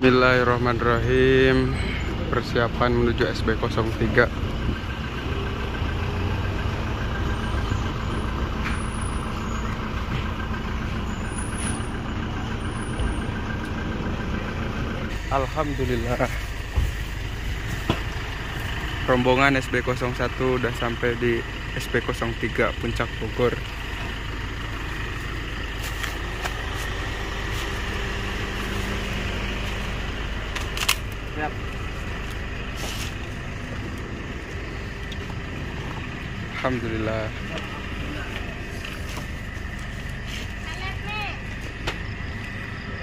Bismillahirrahmanirrahim. Persiapan menuju SB03. Alhamdulillah, rombongan SB01 udah sampai di SB03 Puncak Bogor. Siap. Alhamdulillah.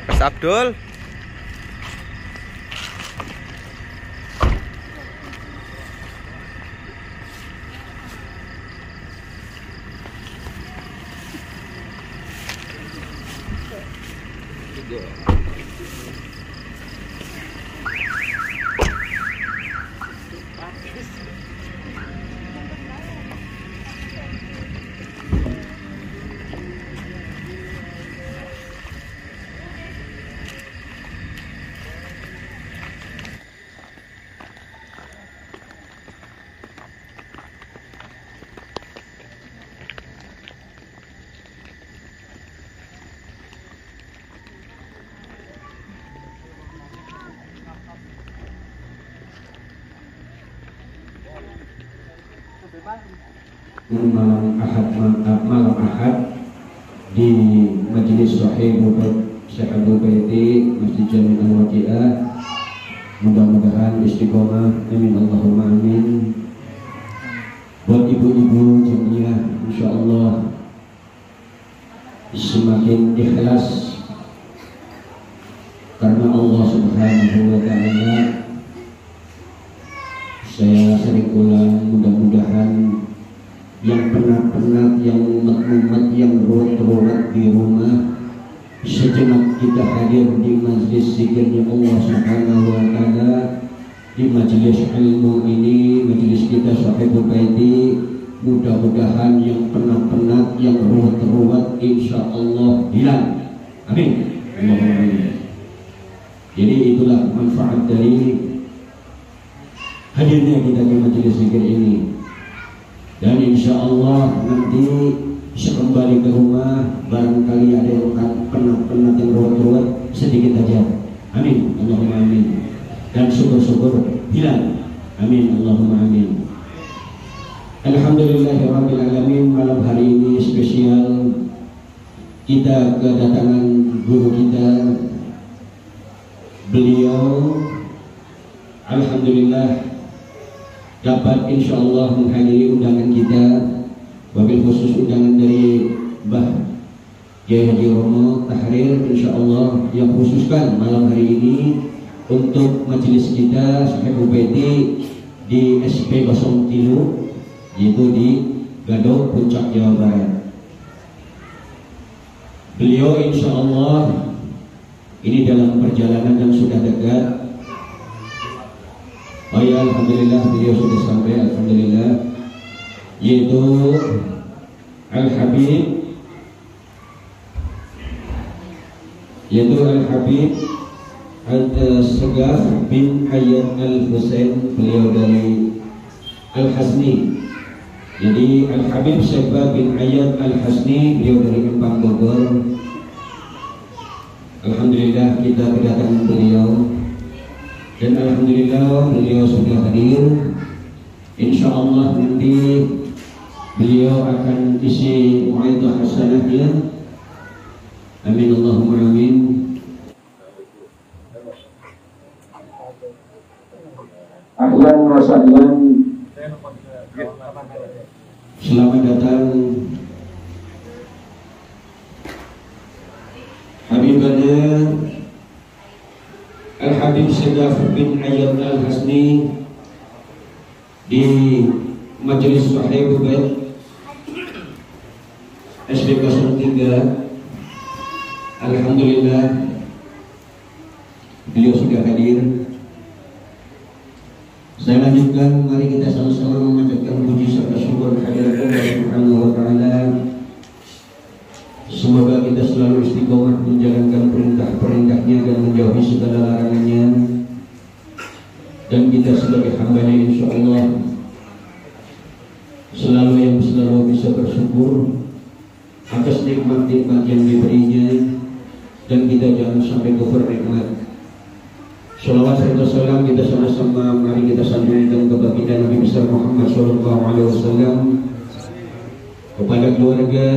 Mas Abdul. malam Ahad di Majelis Sahih Syekh Abdul Baiti Masjid Jami Al-Waqiah. Mudah-mudahan istiqomah, amin Allahumma amin. Buat ibu-ibu jamiah, insyaallah semakin ikhlas karena Allah Subhanahu wa ta'ala. Saya sering ulang, mudah-mudahan yang penat-penat, yang umat-umat, yang ruwet-ruwet di rumah, sejenak kita hadir di majlis zikirnya Allah Subhanahu wa ta'ala, di majelis ilmu ini, majelis kita Sahibul Baiti. Mudah-mudahan yang penat-penat, yang ruwet-ruwet insya Allah hilang, amin Allahumma amin. Jadi itulah manfaat dari hadirnya kita di majelis zikir ini. Dan insya Allah nanti sekembali ke rumah, barangkali ada yang penat-penat, yang ruwet-ruwet, sedikit aja, amin Allahumma amin. Dan syukur-syukur hilang, amin Allahumma amin. Alhamdulillahirabbil alamin. Malam hari ini spesial, kita kedatangan guru kita. Beliau alhamdulillah dapat insya Allah menghadiri undangan kita, wabil khusus undangan dari Mbah Kiai Haji Romo Tahrir, insya Allah yang khususkan malam hari ini untuk majelis kita Sahibul Baiti di SP03, yaitu di Gadok, Puncak, Jawa Barat. Beliau insya Allah ini dalam perjalanan yang sudah dekat. Oh ya, alhamdulillah beliau sudah sampai, alhamdulillah, yaitu Al-Habib Al-Segaf bin Hayat Al-Husain, beliau dari Al-Hasni. Jadi Al-Habib Segaf bin Hayat Al-Hasni, beliau dari Empang, Bogor. Alhamdulillah kita kedatangan beliau, dan alhamdulillah beliau sudah hadir. Insya Allah nanti beliau akan isi mu'aidah hasanahnya, amin Allahumma amin. Ahlan wa sahlan, selamat datang Habibana Al-Habib Segaf bin Hayat Al-Hasni di Majelis Sahibul Baiti SB03. Alhamdulillah beliau sudah hadir. Saya lanjutkan, mari kita sama-sama memanjatkan puji serta syukur kehadirat Allah Subhanahu wa ta'ala. Semua Semoga kita selalu istiqomah menjalankan perintah-perintahnya dan menjauhi segala larangannya. Dan kita sebagai hambanya insya Allah selalu bisa bersyukur atas nikmat-nikmat yang diberinya, dan kita jangan sampai kufur nikmat. Shalawat serta salam kita sama-sama mari kita sanjungkan kepada baginda Nabi besar Muhammad SAW, kepada keluarga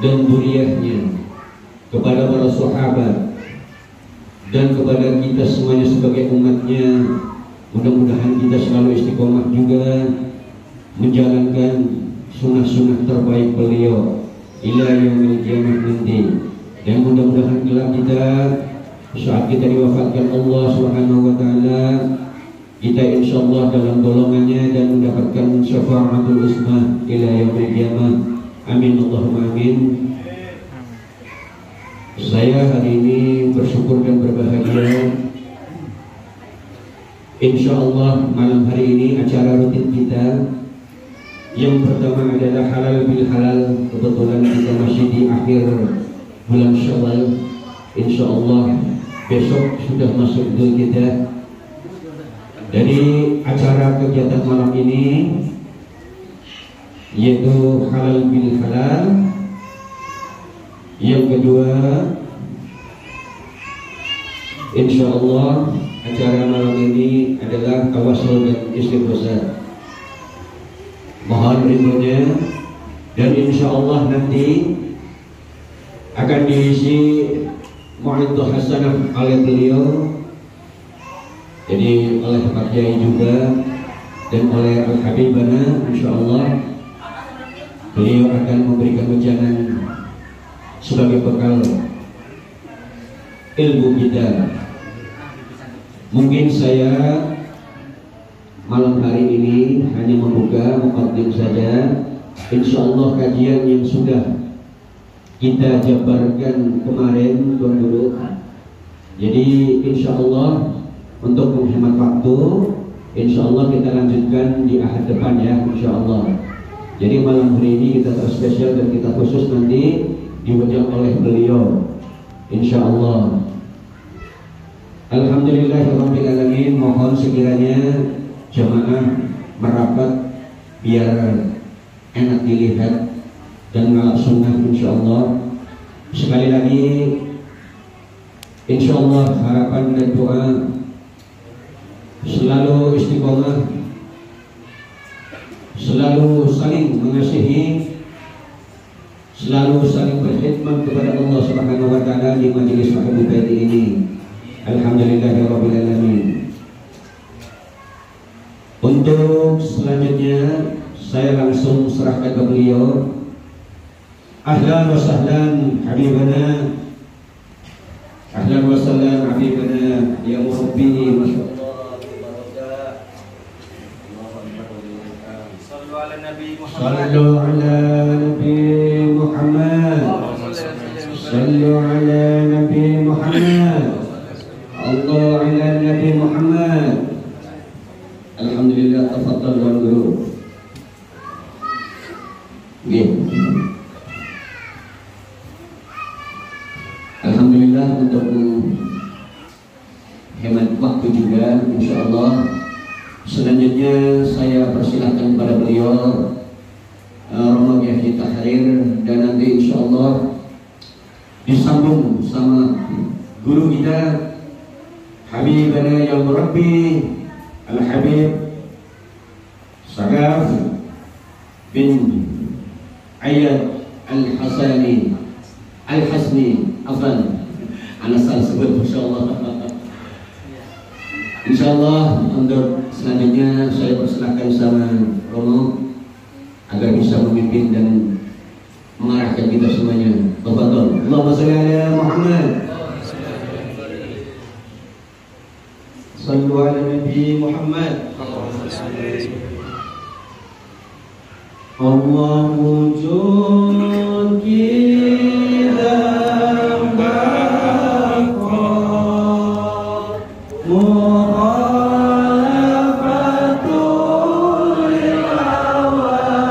dan zuriyahnya, kepada para sahabat, dan kepada kita semuanya sebagai umatnya. Mudah-mudahan kita selalu istiqomah juga menjalankan sunnah-sunnah terbaik beliau ila yaumil qiyamah nanti. Dan mudah-mudahan kelak kita saat kita diwafatkan Allah Subhanahu wa taala, kita insyaallah dalam golongannya dan mendapatkan syafaatul uzma ila yaumil qiyamah. Amin Allahumma amin. Saya hari ini bersyukur dan berbahagia. Insyaallah malam hari ini acara rutin kita yang pertama adalah halal bil halal. Kebetulan kita masih di akhir bulan Syawal. Insyaallah besok sudah masuk Idul kita. Dari acara kegiatan malam ini yaitu halal bil halal. Yang kedua, insyaallah acara malam ini adalah tawasul dan istighosah. Mohon ridhonya, dan insyaallah nanti akan diisi mu'iddah hasanah oleh beliau, jadi oleh Pak Kiai juga dan oleh Al-Habibana. Insyaallah beliau akan memberikan ujangan sebagai bekal ilmu kita. Mungkin saya malam hari ini hanya membuka muqaddim saja. Insyaallah kajian yang sudah kita jabarkan kemarin dulu. Jadi insyaallah untuk menghemat waktu, insyaallah kita lanjutkan di ahad depan ya, insyaallah. Jadi malam hari ini kita terspesial dan kita khusus nanti diwajib oleh beliau, insyaallah. Alhamdulillahirabbil alamin. Mohon sekiranya jamaah merapat biar enak dilihat dan ngalap sunnah insyaallah. Sekali lagi insyaallah harapan dan doa selalu istiqomah, selalu saling mengasihi, selalu saling berkhidmat kepada Allah Subhanahu wa taala di majelis Ahlul Bait ini. Alhamdulillahirabbil alamin. Untuk selanjutnya saya langsung serahkan ke beliau. Ahlan wa sahlan habibana, ahlan wa sahlan habibana ya murabbi, masyaallah barakah. Sallu ala nabi Muhammad, sallu ala nabi Muhammad, sallu ala nabi Muhammad, Allah ala nabi Muhammad. Alhamdulillah, tafadhal tuan guru. Alhamdulillah, untuk hemat waktu juga insyaallah. Selanjutnya saya persilahkan kepada beliau Romo Kiai Tahrir, dan nanti insyaallah disambung sama guru kita Habibana ya Murabbi Al-Habib Sagaf bin Ayyad Al-Hasani Al-Hasni Afan. Anak salah sebut insyaallah. Insyaallah untuk selanjutnya saya persilahkan sama Romo agar bisa memimpin dan mengarahkan kita semuanya. Tafadhol. Allahumma shalli ala Muhammad. Sallu ala Nabi Muhammad. Allah wujud kita mukhalafatu lil awadisi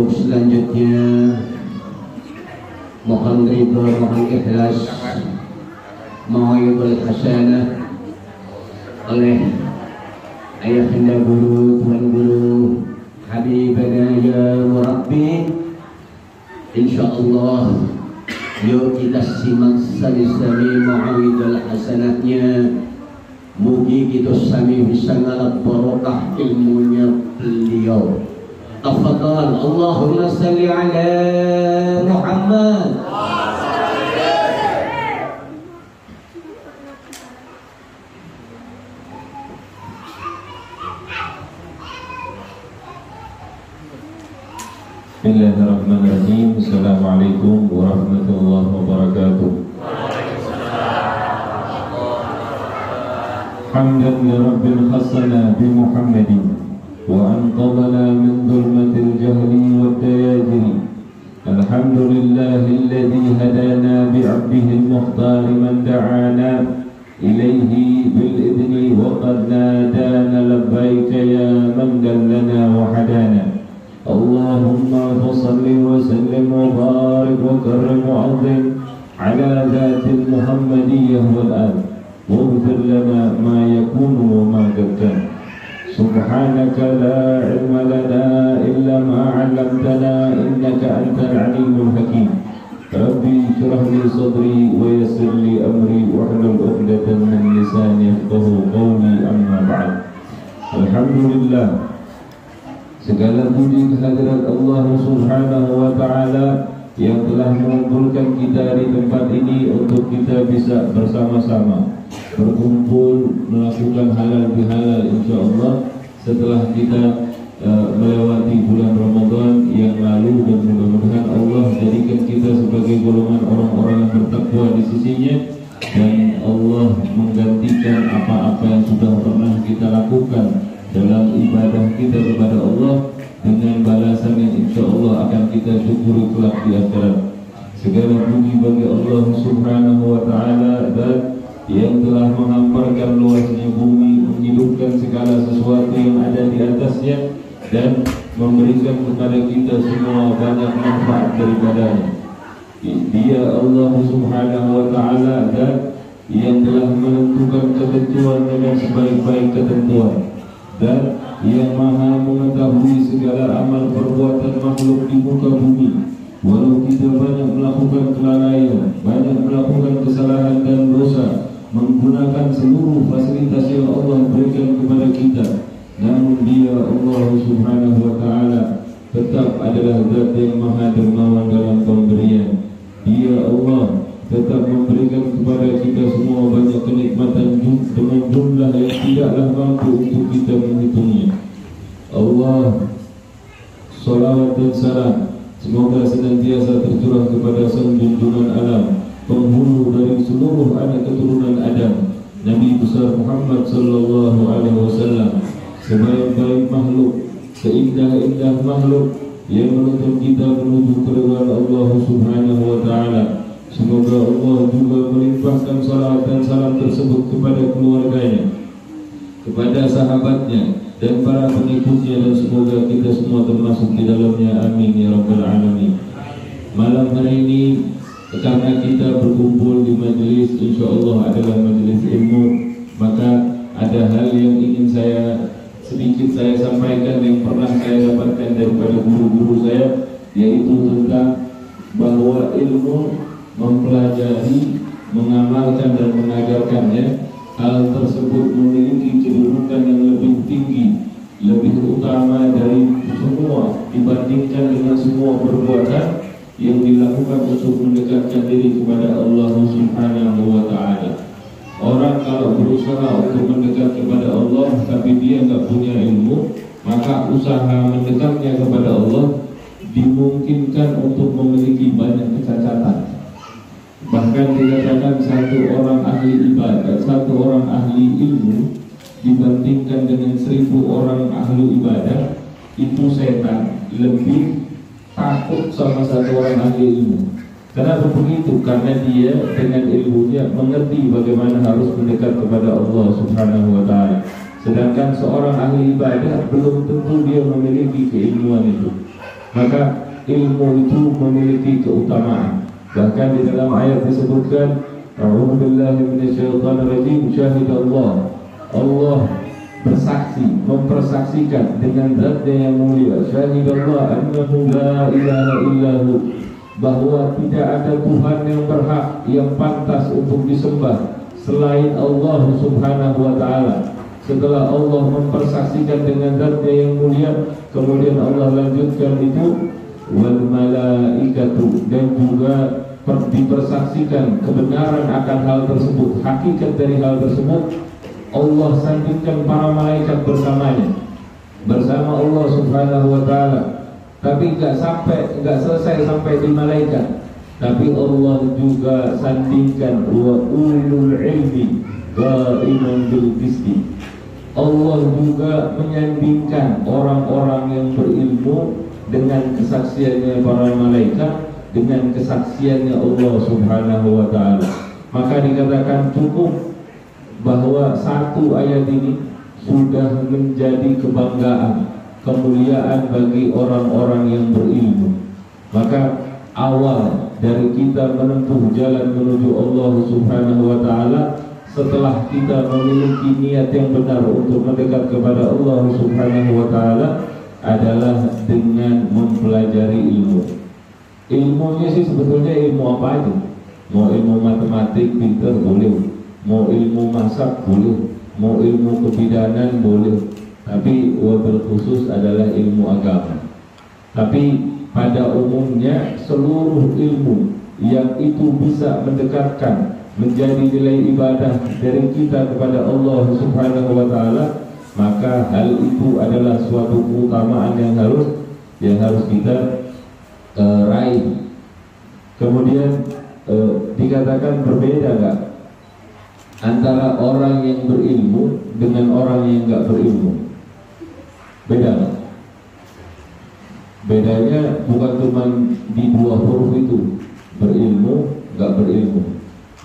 Untuk selanjutnya mohon ridho, mohon ikhlas, mau'idul hasanah oleh ayahanda guru, tuan guru, habibana ya murabbi. Insyaallah yuk kita simak sami-sami mau'idul hasanahnya. Mugi kita sami bisa ngalap barokah ilmunya beliau. Tafadhal, Allahumma salli ala Muhammad. Bismillahirrahmanirrahim. Assalamualaikum warahmatullahi wabarakatuh. Hamdan li Rabbil khassana bi Muhammadin wa anqadhana min dhulmatil jahli wad dayajiri. Alhamdulillahilladzi hadana bi 'abdihi al-mukhtar man da'ana ilayhi bil idni wa qad nadana labbaika ya man dallana wa hadana. Allahumma salli wa sallim wa barik wa karrim wa 'azzim ala dhatil Muhammadiyyah wal al. واغفر لنا ما يكون وما قد كان. سبحانك لا علم لنا إلا ما علمتنا إنك أنت العليم الحكيم. ربي اشرح لي صدري ويسر لي أمري واحلل عقدة من لساني يفقهوا قولي. أما بعد. Alhamdulillah, segala puji kehadirat Allah Subhanahu wa Ta'ala yang telah mengumpulkan kita di tempat ini untuk kita bisa bersama-sama berkumpul melakukan halal bihalal insyaallah setelah kita melewati bulan Ramadan yang lalu, dan mudah-mudahan Allah jadikan kita sebagai golongan orang-orang yang bertakwa di sisinya, dan Allah menggantikan apa-apa yang sudah pernah kita lakukan dalam ibadah kita kepada Allah dengan balasan yang insyaallah akan kita syukuri kelak di akhirat. Segala puji bagi Allah Subhanahu wa Ta'ala dan yang telah menghamparkan luasnya bumi, menghidupkan segala sesuatu yang ada di atasnya, dan memberikan kepada kita semua banyak manfaat daripadanya. Dia Allah Subhanahu wa Ta'ala dan yang telah menentukan ketentuan dengan sebaik-baik ketentuan, dan yang maha mengetahui segala amal perbuatan makhluk di muka bumi. Walau kita banyak melakukan kelalaian, banyak melakukan kesalahan dan dosa, menggunakan seluruh fasilitas yang Allah berikan kepada kita, namun Dia Allah Subhanahu wa Ta'ala tetap adalah Zat yang maha dermawan dalam pemberian. Dia Allah tetap memberikan kepada kita semua banyak kenikmatan dengan jumlah yang tidaklah mampu untuk kita menghitungnya. Allah, salawat dan salam semoga senantiasa tercurah kepada sang junjungan alam, penghulu dari seluruh anak keturunan Adam, Nabi besar Muhammad sallallahu alaihi wasallam, sebaik-baik makhluk, seindah-indah makhluk yang menuntun kita menuju keridhaan Allah Subhanahu wa Ta'ala. Semoga Allah juga melimpahkan salawat dan salam tersebut kepada keluarganya, kepada sahabatnya dan para pengikutnya, dan semoga kita semua termasuk di dalamnya. Amin ya rabbal alamin. Malam hari ini, karena kita berkumpul di majelis insyaallah adalah majelis ilmu, maka ada hal yang ingin sedikit saya sampaikan yang pernah saya dapatkan daripada guru-guru saya, yaitu tentang bahwa ilmu mempelajari, mengamalkan dan mengajarkannya, hal tersebut memiliki kedudukan yang lebih tinggi, lebih utama dari semua, dibandingkan dengan semua perbuatan yang dilakukan untuk mendekatkan diri kepada Allah Subhanahu wa Ta'ala. Orang kalau berusaha untuk mendekat kepada Allah tapi dia nggak punya ilmu, maka usaha mendekatnya kepada Allah dimungkinkan untuk memiliki banyak kecacatan. Bahkan dikatakan satu orang ahli ibadah, satu orang ahli ilmu dibandingkan dengan 1000 orang ahli ibadah, itu setan lebih takut sama satu orang ahli ilmu. Kenapa begitu? Karena dia dengan ilmunya mengerti bagaimana harus mendekat kepada Allah Subhanahu wa Ta'ala. Sedangkan seorang ahli ibadah belum tentu dia memiliki keilmuan itu. Maka ilmu itu memiliki keutamaan. Bahkan di dalam ayat disebutkan, A'udzubillahi minasyaitonirrajim, syahidallah, Allah bersaksi, mempersaksikan dengan zatnya yang mulia, syahidallah annahu la ilaha illahu, bahwa tidak ada Tuhan yang berhak, yang pantas untuk disembah selain Allah subhanahu wa ta'ala. Setelah Allah mempersaksikan dengan zatnya yang mulia, kemudian Allah lanjutkan itu wal malaikatu, dan juga dipersaksikan kebenaran akan hal tersebut, hakikat dari hal tersebut. Allah sandingkan para malaikat bersamanya, bersama Allah subhanahu wa ta'ala. Tapi enggak selesai sampai di malaikat, tapi Allah juga sandingkan wa ulul ilmi qa'iman bil qisti. Allah juga menyandingkan orang-orang yang berilmu dengan kesaksiannya para malaikat, dengan kesaksiannya Allah subhanahu wa ta'ala. Maka dikatakan cukup bahwa satu ayat ini sudah menjadi kebanggaan, kemuliaan bagi orang-orang yang berilmu. Maka awal dari kita menempuh jalan menuju Allah subhanahu wa ta'ala, setelah kita memiliki niat yang benar untuk mendekat kepada Allah subhanahu wa ta'ala, adalah dengan mempelajari ilmu. Ilmunya sih sebetulnya ilmu apa aja. Mau ilmu matematik pinter boleh, mau ilmu masak boleh, mau ilmu kebidanan boleh, tapi wabil khusus adalah ilmu agama. Tapi pada umumnya seluruh ilmu yang itu bisa mendekatkan menjadi nilai ibadah dari kita kepada Allah subhanahu wa ta'ala, maka hal itu adalah suatu keutamaan yang harus kita raih. Kemudian dikatakan berbeda enggak antara orang yang berilmu dengan orang yang enggak berilmu? Beda enggak? Bedanya bukan cuma di dua huruf itu, berilmu, enggak berilmu.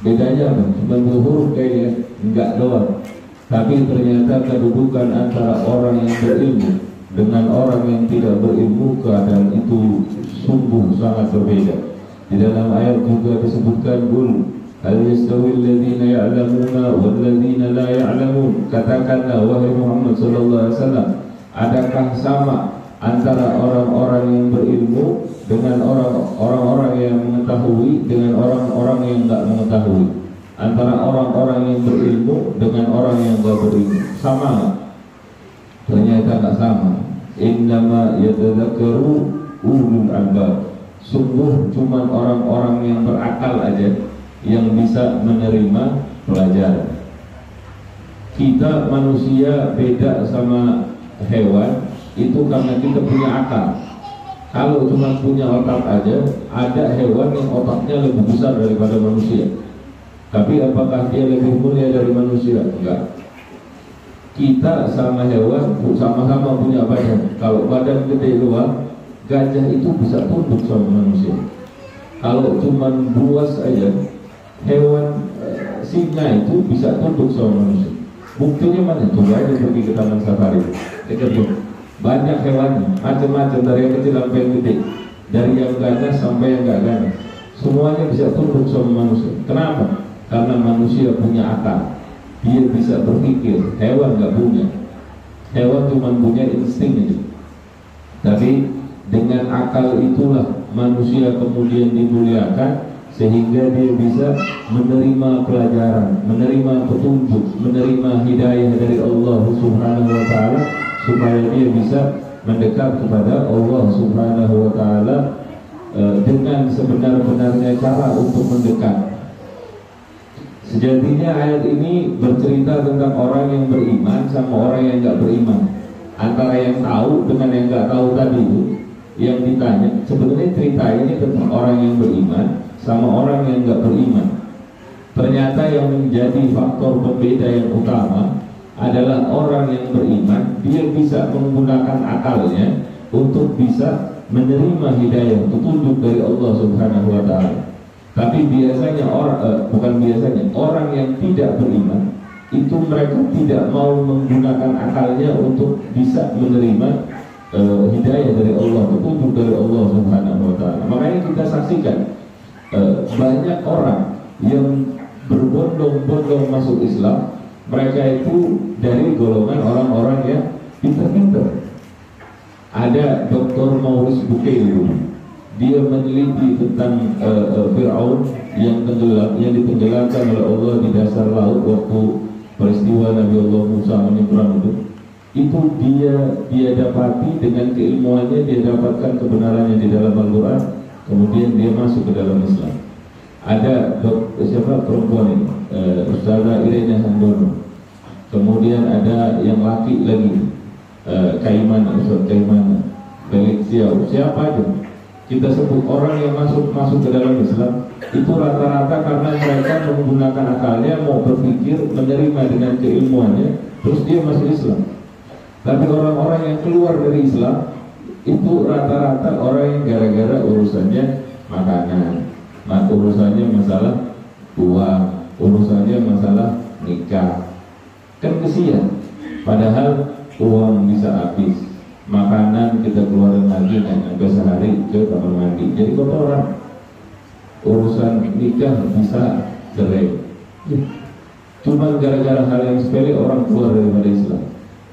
Bedanya apa? Cuma dua huruf kayaknya, enggak doang. Tapi ternyata kedudukan antara orang yang berilmu dengan orang yang tidak berilmu, keadaan itu sungguh sangat berbeda. Di dalam ayat juga disebutkan qul hal yastawil ladzina ya'lamuna wal ladzina la ya'lamun. Katakanlah wahai Muhammad sallallahu alaihi wasallam, adakah sama antara orang-orang yang berilmu dengan orang-orang yang mengetahui dengan orang-orang yang enggak mengetahui? Antara orang-orang yang berilmu dengan orang yang enggak berilmu sama enggak? Ternyata enggak sama. Innama yatadzakkaru ulul albab. Sungguh cuma orang-orang yang berakal aja yang bisa menerima pelajaran. Kita manusia beda sama hewan itu karena kita punya akal. Kalau cuma punya otak aja, ada hewan yang otaknya lebih besar daripada manusia. Tapi apakah dia lebih mulia dari manusia? Enggak. Kita sama hewan sama-sama punya badan. Kalau badan gede luar, gajah itu bisa tunduk sama manusia. Kalau cuma buas aja, hewan singa itu bisa tunduk sama manusia. Buktinya mana? Coba aja pergi ke taman safari. Banyak hewannya, macam-macam, dari yang kecil sampai yang gede, dari yang ganas sampai yang gak ganas, semuanya bisa tunduk sama manusia. Kenapa? Karena manusia punya akal, dia bisa berpikir. Hewan gak punya. Hewan cuma punya insting aja. Tapi dengan akal itulah manusia kemudian dimuliakan, sehingga dia bisa menerima pelajaran, menerima petunjuk, menerima hidayah dari Allah subhanahu wa ta'ala, supaya dia bisa mendekat kepada Allah subhanahu wa ta'ala dengan sebenar-benarnya cara untuk mendekat. Sejatinya ayat ini bercerita tentang orang yang beriman sama orang yang enggak beriman. Antara yang tahu dengan yang enggak tahu tadi itu yang ditanya. Sebenarnya cerita ini tentang orang yang beriman sama orang yang enggak beriman. Ternyata yang menjadi faktor pembeda yang utama adalah orang yang beriman. Dia bisa menggunakan akalnya untuk bisa menerima hidayah, petunjuk dari Allah subhanahu wa ta'ala. Tapi biasanya orang yang tidak beriman itu mereka tidak mau menggunakan akalnya untuk bisa menerima hidayah dari Allah, petunjuk dari Allah Subhanahu wa Ta'ala. Makanya kita saksikan banyak orang yang berbondong-bondong masuk Islam, mereka itu dari golongan orang-orang yang pintar-pintar. Ada Dr. Maurice Bucaille, dia meneliti tentang Fir'aun yang tenggelam, yang ditenggelamkan oleh Allah di dasar laut waktu peristiwa Nabi Allah Musa menyeberang itu dia dapati dengan keilmuannya, dia dapatkan kebenarannya di dalam Al-Quran, kemudian dia masuk ke dalam Islam. Ada siapa perempuan ini, Ustazah Irene Handono. Kemudian ada yang laki lagi, Kaimana, Ustaz Kaimana, Felix Xiao, siapa aja kita sebut orang yang masuk ke dalam Islam itu rata-rata karena mereka menggunakan akalnya, mau berpikir, menerima dengan keilmuannya, terus dia masuk Islam. Tapi orang-orang yang keluar dari Islam itu rata-rata orang yang gara-gara urusannya makanan, urusannya masalah uang, urusannya masalah nikah. Kan kesian. Padahal uang bisa habis, makanan kita keluarin lagi dan sampai sehari ke kamar mandi, jadi kotoran. Urusan nikah bisa cerai. Cuma gara-gara hal yang sepele orang keluar daripada Islam.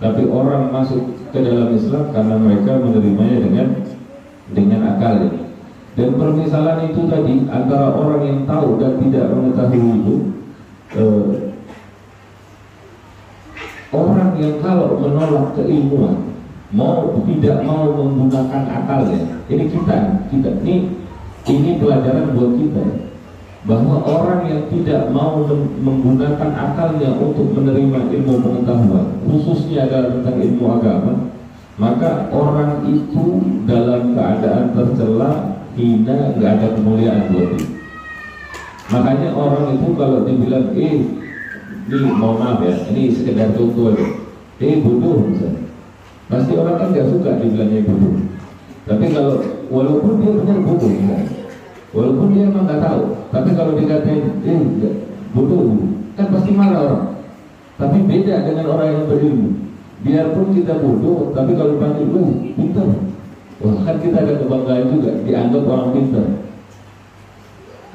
Tapi orang masuk ke dalam Islam karena mereka menerimanya dengan akalnya. Dan permisalan itu tadi antara orang yang tahu dan tidak mengetahui itu, orang yang kalau menolak keilmuan, tidak mau menggunakan akalnya, ini ini pelajaran buat kita, bahwa orang yang tidak mau menggunakan akalnya untuk menerima ilmu pengetahuan, khususnya adalah tentang ilmu agama, maka orang itu dalam keadaan tercela, hina, nggak ada kemuliaan buat dia. Makanya orang itu kalau dibilang, ini mohon maaf ya, ini sekedar contoh aja, bodoh misalnya, pasti orang kan nggak suka dibilangnya bodoh. Tapi kalau walaupun dia benar bodoh misalnya, walaupun dia emang nggak tahu, tapi kalau dikatain bodoh, kan pasti marah orang. Tapi beda dengan orang yang berilmu. Biarpun kita bodoh, tapi kalau dipanggil pintar, wah kan kita ada kebanggaan juga, dianggap orang pintar.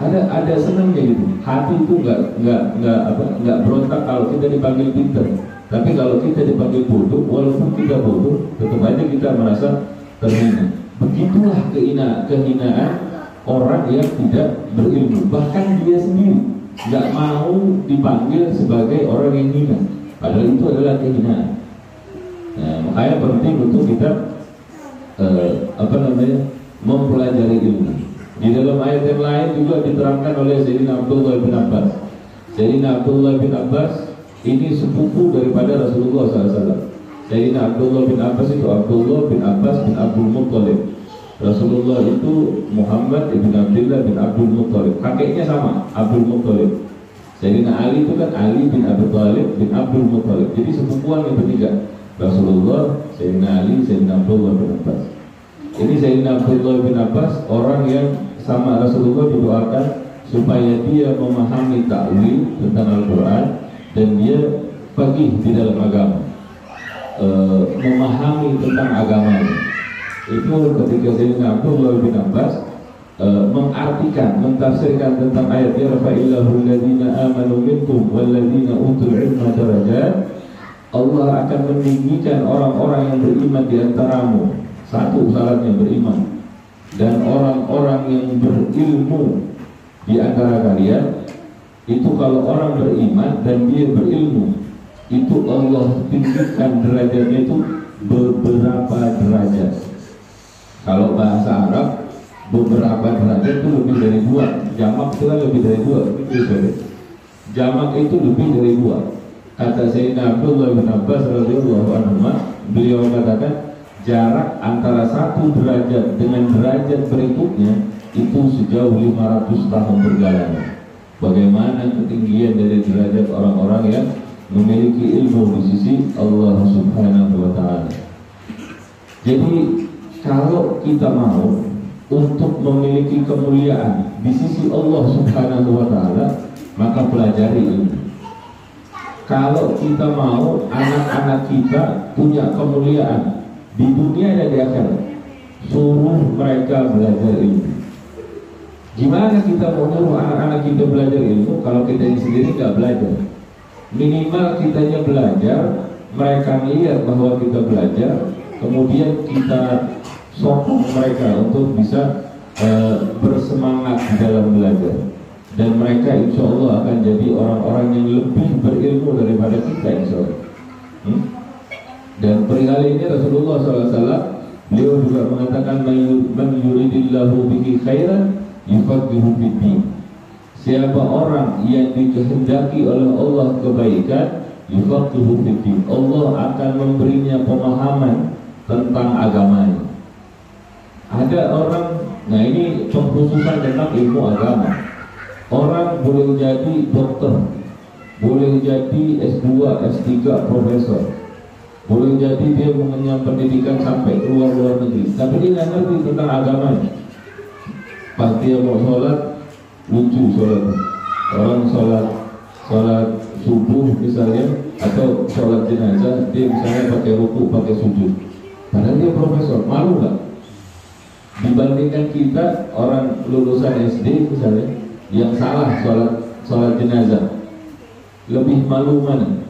Ada senangnya gitu. Hati itu nggak berontak kalau kita dipanggil pintar. Tapi kalau kita dipanggil bodoh, walaupun kita bodoh, tetap aja kita merasa terhina. Begitulah kehinaan orang yang tidak berilmu. Bahkan dia sendiri nggak mau dipanggil sebagai orang yang hina, padahal itu adalah kehinaan. Nah, makanya penting untuk kita mempelajari ilmu. Di dalam ayat yang lain juga diterangkan oleh Sayyidina Abdullah bin Abbas. Sayyidina Abdullah bin Abbas ini sepupu daripada Rasulullah SAW. Sayyidina Abdullah bin Abbas itu Abdullah bin Abbas bin Abdul Muttalib. Rasulullah itu Muhammad ibn Abdullah bin Abdul Muttalib. Kakeknya sama, Abdul Muttalib. Sayyidina Ali itu kan Ali bin Abi Thalib bin Abdul Muttalib. Jadi sepupuan yang bertiga, Rasulullah, Sayyidina Ali, Sayyidina Abdullah bin Abbas. Ini Sayyidina Abdullah bin Abbas orang yang sama Rasulullah didoakan supaya dia memahami ta'wil tentang Al-Quran dan dia faqih di dalam agama, memahami tentang agamanya. Itu ketika Sayyidina Abdullah bin Abbas mengartikan, mentafsirkan tentang ayat ya rafa'illahu alladhina amanu minkum walladhina utul ilma darajat. Allah akan meninggikan orang-orang yang beriman di antaramu. Satu syaratnya beriman. Dan orang-orang yang berilmu di antara kalian, itu kalau orang beriman dan dia berilmu, itu Allah tinggikan derajatnya itu beberapa derajat. Kalau bahasa Arab, beberapa derajat itu lebih dari 2. Jamak itu kan lebih dari 2. Jamak itu lebih dari 2. Kata Sayyidina Abdullah bin Abbas radhiyallahu anhu, beliau katakan jarak antara satu derajat dengan derajat berikutnya itu sejauh 500 tahun perjalanan. Bagaimana ketinggian dari derajat orang-orang yang memiliki ilmu di sisi Allah Subhanahu wa Ta'ala. Jadi kalau kita mau untuk memiliki kemuliaan di sisi Allah Subhanahu wa Ta'ala, maka pelajari ilmu. Kalau kita mau anak-anak kita punya kemuliaan di dunia dan di akhirat. Suruh mereka belajar ilmu. Gimana kita mau nyuruh anak-anak kita belajar ilmu kalau kita sendiri nggak belajar? Minimal kitanya belajar, mereka melihat bahwa kita belajar, kemudian kita sokong mereka untuk bisa bersemangat dalam belajar. Dan mereka insya Allah akan jadi orang-orang yang lebih berilmu daripada kita insya Allah. Dan perihal ini Rasulullah SAW, beliau juga mengatakan, man yuridillahu bihi khairan yufaqihu fiddin. Siapa orang yang dikehendaki oleh Allah kebaikan, yufaqihu fiddin, Allah akan memberinya pemahaman tentang agamanya. Ada orang, nah ini pengkhususan tentang ilmu agama. Orang boleh jadi dokter, boleh jadi S2, S3, profesor, boleh jadi dia mengenyam pendidikan sampai luar negeri, tapi dia nggak ngerti tentang agamanya. Pas dia mau sholat, lucu sholat. Orang sholat subuh misalnya, atau sholat jenazah, dia misalnya pakai ruku, pakai sujud. Padahal dia profesor, malu nggak? Dibandingkan kita orang lulusan SD misalnya, yang salah sholat jenazah, lebih malu mana?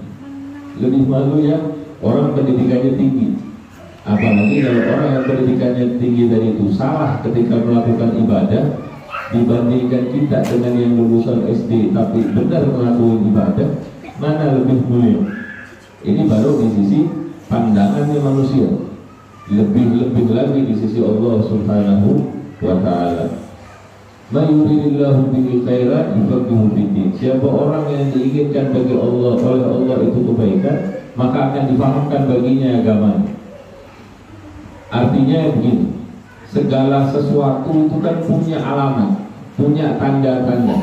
Lebih malu yang orang pendidikannya tinggi. Apalagi kalau orang yang pendidikannya tinggi dari itu salah ketika melakukan ibadah, dibandingkan kita dengan yang lulusan SD tapi benar melakukan ibadah, mana lebih mulia? Ini baru di sisi pandangannya manusia, lebih lagi di sisi Allah Subhanahu wa Ta'ala. Mayuridillahu bihi khairan yufaqihu fiddin. Siapa orang yang diinginkan bagi Allah oleh Allah itu kebaikan, maka akan difahamkan baginya agama. Artinya begini, segala sesuatu itu kan punya alamat, punya tanda-tanda.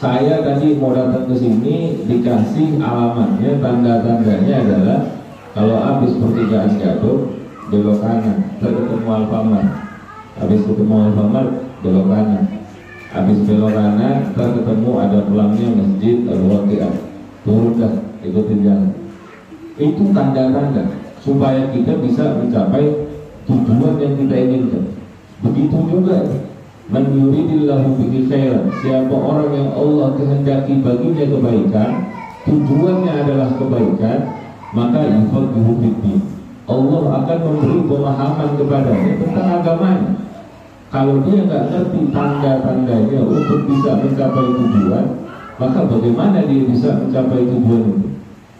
Saya tadi mau datang ke sini dikasih alamatnya, tanda-tandanya adalah kalau habis pertigaan Gadok belok kanan, ketemu Alfamart. Habis ketemu Alfamart belok kanan. Habis belok kanan, ketemu ada pulangnya Masjid Al-Waqi'ah. Turun dah, ikutin jalan. Itu tanda-tanda supaya kita bisa mencapai tujuan yang kita inginkan. Begitu juga man yuridillahu bihi khairan, siapa orang yang Allah kehendaki baginya kebaikan, tujuannya adalah kebaikan, maka yufaqihu fiddin, Allah akan memberi pemahaman kepadanya tentang agamanya. Kalau dia nggak ngerti tanda-tandanya untuk bisa mencapai tujuan, maka bagaimana dia bisa mencapai tujuan itu?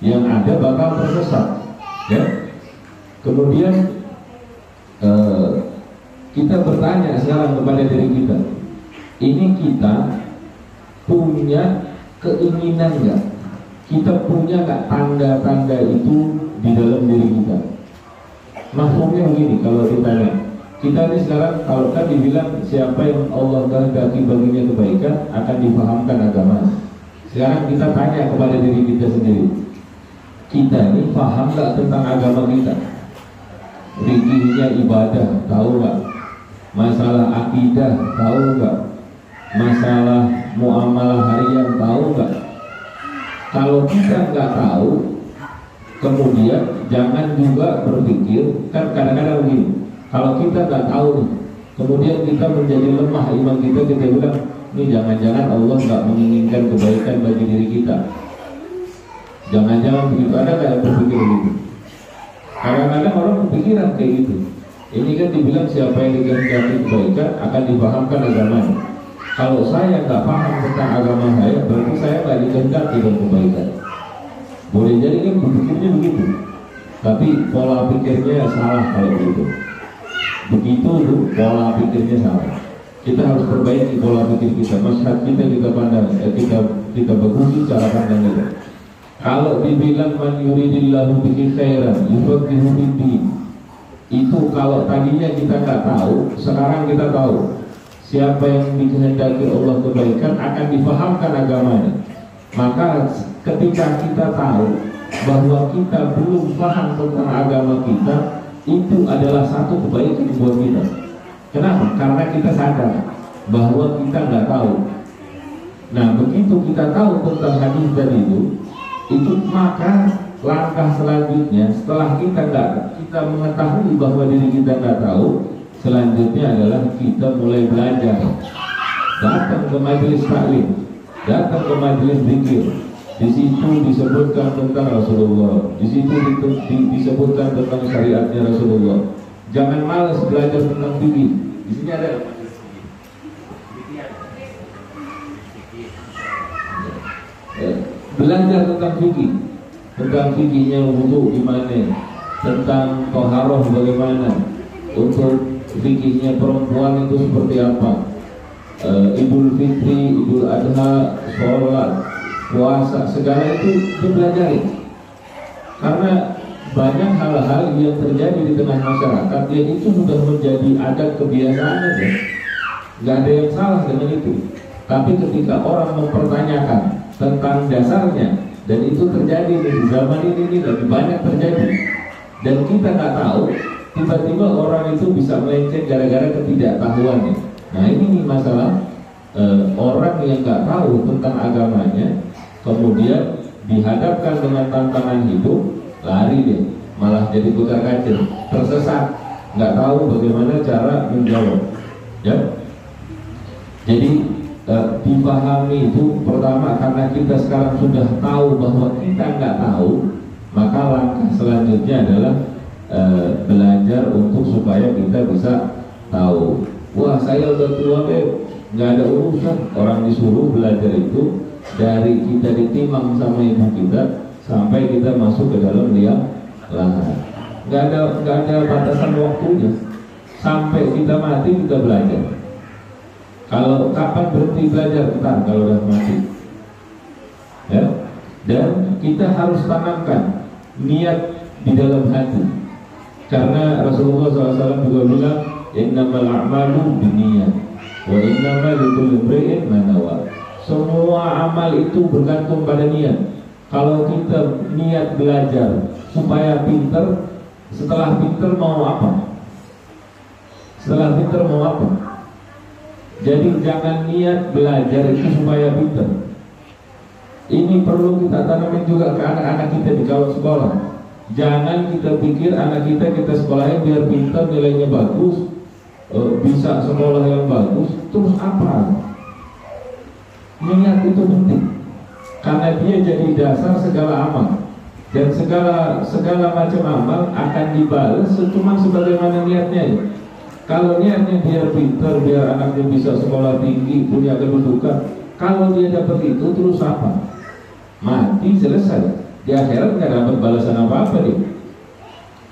Yang ada bakal tersesat, ya. Kemudian kita bertanya sekarang kepada diri kita, ini kita punya keinginan nggak? Kita punya nggak tanda-tanda itu di dalam diri kita? Maksudnya begini, kalau ditanya, kita ini sekarang kalau kan dibilang siapa yang Allah kehendaki baginya kebaikan akan difahamkan agama. Sekarang kita tanya kepada diri kita sendiri, kita ini paham nggak tentang agama kita? Fikihnya ibadah tahu nggak? Masalah akidah tahu nggak? Masalah muamalah harian tahu nggak? Kalau kita nggak tahu, kemudian jangan juga berpikir, kan kadang-kadang begini, kalau kita nggak tahu nih, kemudian kita menjadi lemah iman kita bilang, ini jangan-jangan Allah nggak menginginkan kebaikan bagi diri kita. Jangan-jangan begitu, ada nggak yang berpikir begitu? Kadang-kadang orang berpikiran kayak gitu. Ini kan dibilang siapa yang dikehendaki kebaikan akan dipahamkan agamanya. Kalau saya nggak paham tentang agama saya, berarti saya nggak dikehendaki dengan kebaikan. Boleh jadi kan berpikirnya begitu, tapi pola pikirnya salah kalau begitu. Begitu tuh pola pikirnya salah. Kita harus perbaiki pola pikir kita. Masyarakat kita pandang, kita bagusin cara pandang kita. Kalau dibilang man yuridillahu bihi khairan yufaqihu fiddin, itu kalau tadinya kita nggak tahu, sekarang kita tahu. Siapa yang dikehendaki Allah kebaikan akan difahamkan agamanya. Maka ketika kita tahu bahwa kita belum paham tentang agama kita, itu adalah satu kebaikan buat kita. Kenapa? Karena kita sadar bahwa kita nggak tahu. Nah, begitu kita tahu tentang hadis tadi itu maka langkah selanjutnya setelah kita mengetahui bahwa diri kita nggak tahu, selanjutnya adalah kita mulai belajar. Datang ke majelis taklim, datang ke majelis zikir. Di situ disebutkan tentang Rasulullah, di situ disebutkan tentang syariatnya Rasulullah. Jangan malas belajar tentang fikih. Di sini ada belajar tentang fikih, tentang fikihnya wudu gimana, tentang toharoh bagaimana, untuk fikihnya perempuan itu seperti apa, Idul Fitri, Idul Adha, sholat, puasa, segala itu dipelajari. Karena banyak hal-hal yang terjadi di tengah masyarakat yang itu sudah menjadi adat kebiasaan aja. Gak ada yang salah dengan itu. Tapi ketika orang mempertanyakan tentang dasarnya, dan itu terjadi di zaman ini lebih banyak terjadi, dan kita nggak tahu, tiba-tiba orang itu bisa melenceng gara-gara ketidaktahuannya. Nah ini nih masalah orang yang nggak tahu tentang agamanya, kemudian dihadapkan dengan tantangan hidup, lari dia, malah jadi kucar-kacir, tersesat, nggak tahu bagaimana cara menjawab. Ya, jadi dipahami itu pertama karena kita sekarang sudah tahu bahwa kita nggak tahu, maka langkah selanjutnya adalah belajar untuk supaya kita bisa tahu. Wah saya udah tua nggak ada urusan, orang disuruh belajar itu dari kita ditimang sama ibu kita sampai kita masuk ke dalam liang lahat. Nggak ada batasan waktunya, sampai kita mati kita belajar. Kalau kapan berhenti belajar? Entar kalau udah mati. Ya. Dan kita harus tanamkan niat di dalam hati. Karena Rasulullah SAW juga bilang, innamal a'malu binniyat wa innamal likulli imri'in ma nawa. Semua amal itu bergantung pada niat. Kalau kita niat belajar supaya pinter, setelah pinter mau apa? Setelah pinter mau apa? Jadi jangan niat belajar itu supaya pintar. Ini perlu kita tanamin juga ke anak-anak kita di kalau sekolah. Jangan kita pikir anak kita sekolahin biar pintar, nilainya bagus, bisa sekolah yang bagus, terus apa? Niat itu penting, karena dia jadi dasar segala amal, dan segala macam amal akan dibalas cuma sebagaimana niatnya. Kalau niatnya biar pintar, biar anaknya bisa sekolah tinggi, punya kedudukan, kalau dia dapat itu terus apa? Mati selesai. Di akhirat nggak dapat balasan apa-apa deh.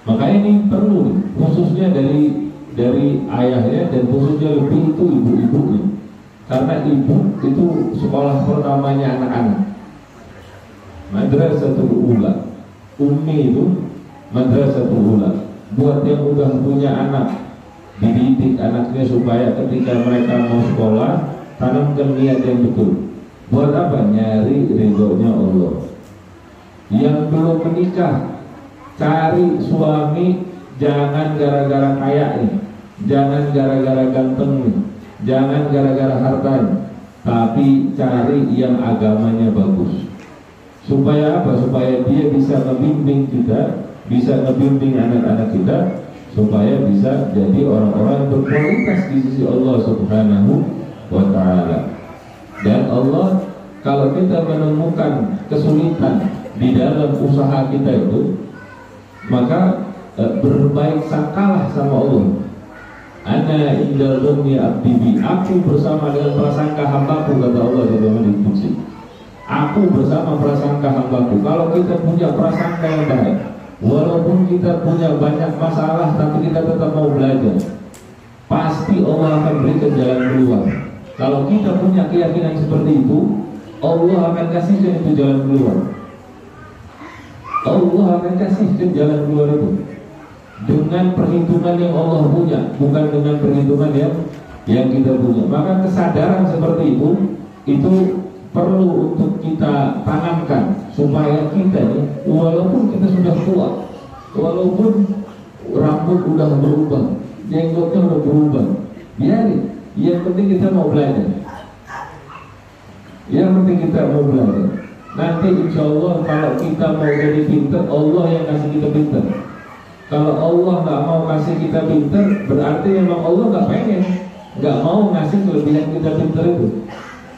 Maka ini perlu, khususnya dari ayahnya dan khususnya lebih itu ibu-ibunya. Karena ibu itu sekolah pertamanya anak-anak. Madrasatul ula. Ummi itu madrasatul ula. Buat yang udah punya anak, dididik anaknya supaya ketika mereka mau sekolah tanamkan niat yang betul. Buat apa? Nyari ridhonya Allah. Yang belum menikah, cari suami jangan gara-gara kaya nih, jangan gara-gara ganteng nih, jangan gara-gara hartanya, tapi cari yang agamanya bagus. Supaya apa? Supaya dia bisa ngebimbing kita, bisa ngebimbing anak-anak kita, supaya bisa jadi orang-orang yang berkualitas di sisi Allah Subhanahu wa ta'ala. Dan Allah, kalau kita menemukan kesulitan di dalam usaha kita itu, maka berbaik sangkalah sama Allah. Ana inda dhanni abdi bi, aku bersama dengan prasangka hambaku, kata Allah dalam hadis. Aku bersama prasangka hambaku. Kalau kita punya prasangka yang baik, walaupun kita punya banyak masalah, tapi kita tetap mau belajar, pasti Allah akan berikan jalan keluar. Kalau kita punya keyakinan seperti itu, Allah akan kasihkan itu jalan keluar. Allah akan kasihkan jalan keluar itu dengan perhitungan yang Allah punya, bukan dengan perhitungan yang kita punya. Maka kesadaran seperti itu perlu untuk kita tanamkan supaya kita nih, walaupun kita sudah tua, walaupun rambut udah berubah, jenggotnya udah berubah, biarin. Yang penting kita mau belajar. Yang penting kita mau belajar. Nanti berarti insya Allah kalau kita mau jadi pinter, Allah yang kasih kita pinter. Kalau Allah nggak mau kasih kita pinter, berarti memang Allah nggak pengen, nggak mau ngasih kelebihan kita pinter itu.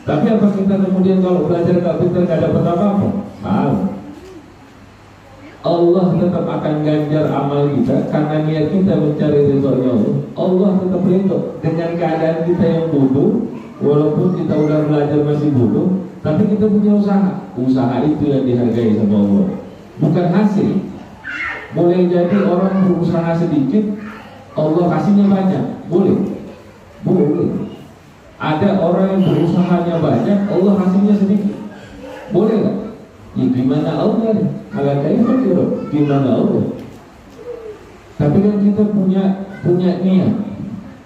Tapi apa kita kemudian kalau belajar nggak pinter nggak dapat apa-apa? Malu. Allah tetap akan ganjar amal kita karena niat kita mencari ridhonya Allah. Allah tetap ridho dengan keadaan kita yang bodoh, walaupun kita udah belajar masih bodoh, tapi kita punya usaha. Usaha itu yang dihargai sama Allah, bukan hasil. Boleh jadi orang berusaha sedikit, Allah kasihnya banyak, boleh. Ada orang yang berusahanya banyak, Allah kasihnya sedikit, boleh nggak? Ya gimana Allah nih? Kalau kayak gimana Allah? Tapi kan kita punya niat.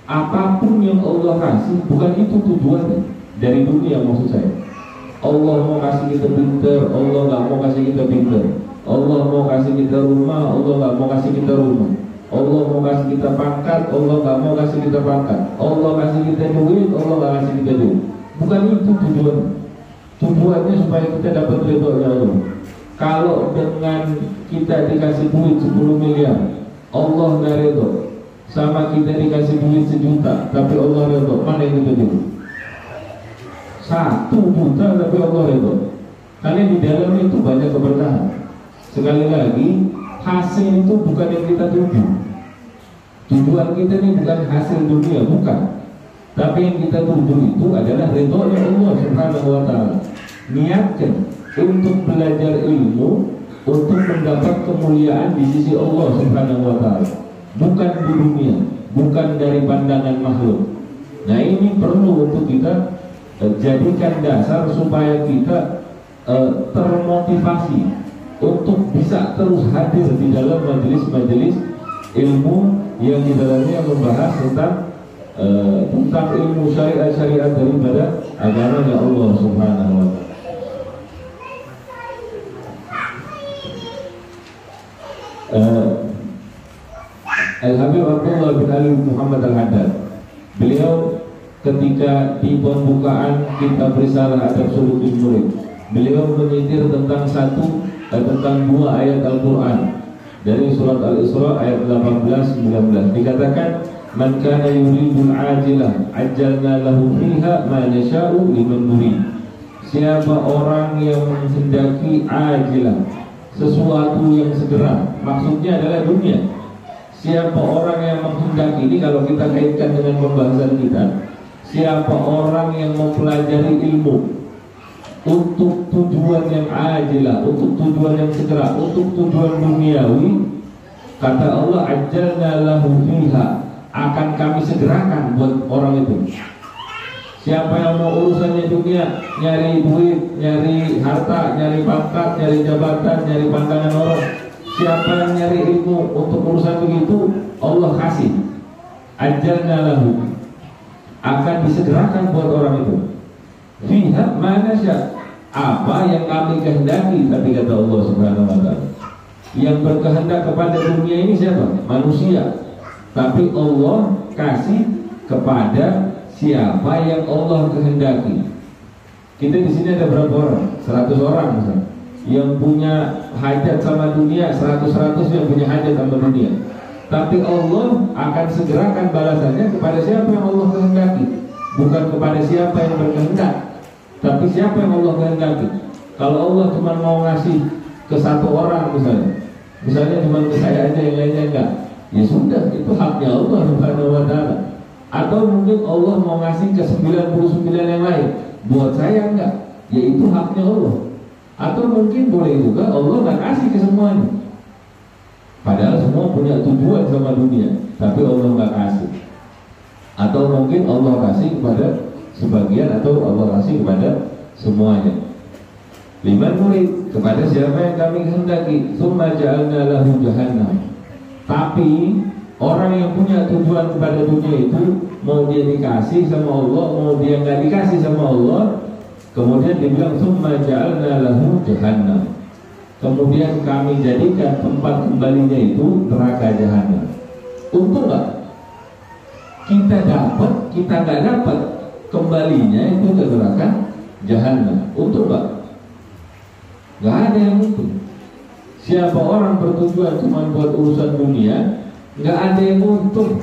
Apapun yang Allah kasih, bukan itu tujuannya dari dunia maksud saya. Allah mau kasih kita pinter, Allah nggak mau kasih kita pinter. Allah mau kasih kita rumah, Allah nggak mau kasih kita rumah. Allah mau kasih kita pangkat, Allah nggak mau kasih kita pangkat. Allah kasih kita duit, Allah nggak kasih kita duit. Bukan itu tujuannya. Tujuannya supaya kita dapat ridhonya Allah. Kalau dengan kita dikasih duit 10 miliar, Allah nggak ridho, sama kita dikasih duit 1 juta, tapi Allah ridho, mana yang kita ridho? 1 juta tapi Allah ridho. Karena di dalam itu banyak keberkahan. Sekali lagi, hasil itu bukan yang kita tuju. Tujuan kita ini bukan hasil dunia, bukan. Tapi yang kita tuju itu adalah ridhonya Allah Subhanahu wa ta'ala. Niatkan untuk belajar ilmu, untuk mendapat kemuliaan di sisi Allah Subhanahu wa ta'ala, bukan di dunia, bukan dari pandangan makhluk. Nah ini perlu untuk kita jadikan dasar supaya kita termotivasi untuk bisa terus hadir di dalam majelis-majelis ilmu yang di dalamnya membahas tentang ilmu syariat daripada agama Allah Subhanahu wa ta'ala. Al-Habib Abdullah bin Ali Muhammad Al-Haddad, beliau ketika di pembukaan kitab Risalah Adab Sulukul Murid, beliau menyitir tentang 2 ayat Al-Quran dari surat Al-Isra ayat 18-19. Dikatakan, man kana yuridul ajilah ajjalna lahu fiha ma nasha'u liman nurid. Siapa orang yang menghendaki ajilah, sesuatu yang segera, maksudnya adalah dunia. Siapa orang yang menghendaki, ini kalau kita kaitkan dengan pembahasan kita, siapa orang yang mempelajari ilmu untuk tujuan yang ajilah, untuk tujuan yang segera, untuk tujuan duniawi, kata Allah, ajjalna lahu fiha, akan kami segerakan buat orang itu. Siapa yang mau urusannya dunia, nyari duit, nyari harta, nyari pangkat, nyari jabatan, nyari pandangan orang, siapa yang nyari ilmu untuk urusan begitu, Allah kasih. Ajjalna lahu, akan disegerakan buat orang itu. Fiha mana sya, apa yang kami kehendaki. Tapi kata Allah Subhanahu wa ta'ala, yang berkehendak kepada dunia ini siapa? Manusia. Tapi Allah kasih kepada siapa yang Allah kehendaki. Kita di sini ada berapa orang? 100 orang misalnya, yang punya hajat sama dunia, 100 yang punya hajat sama dunia. Tapi Allah akan segerakan balasannya kepada siapa yang Allah kehendaki, bukan kepada siapa yang berkehendak, tapi siapa yang Allah kehendaki. Kalau Allah cuma mau ngasih ke 1 orang misalnya cuma ke saya aja, yang lainnya enggak, ya sudah, itu haknya Allah Subhanahu wa ta'ala. Atau mungkin Allah mau ngasih ke 99 yang lain, buat saya enggak, ya itu haknya Allah. Atau mungkin boleh juga Allah nggak kasih ke semuanya, padahal semua punya tujuan sama dunia, tapi Allah nggak kasih. Atau mungkin Allah kasih kepada sebagian, atau Allah kasih kepada semuanya. Liman murid, kepada siapa yang kami kehendaki. Tsumma ja'alna lahu jahannam. Tapi orang yang punya tujuan kepada dunia itu, mau dia dikasih sama Allah, mau dia nggak dikasih sama Allah, kemudian dibilang tsumma ja'alna lahu jahannam, kemudian kami jadikan tempat kembalinya itu neraka jahanam. Untung nggak? Kita dapat, kita nggak dapat, kembalinya itu ke neraka jahanam. Untung nggak? Nggak ada yang untung. Siapa orang bertujuan cuma buat urusan dunia, nggak ada yang untung.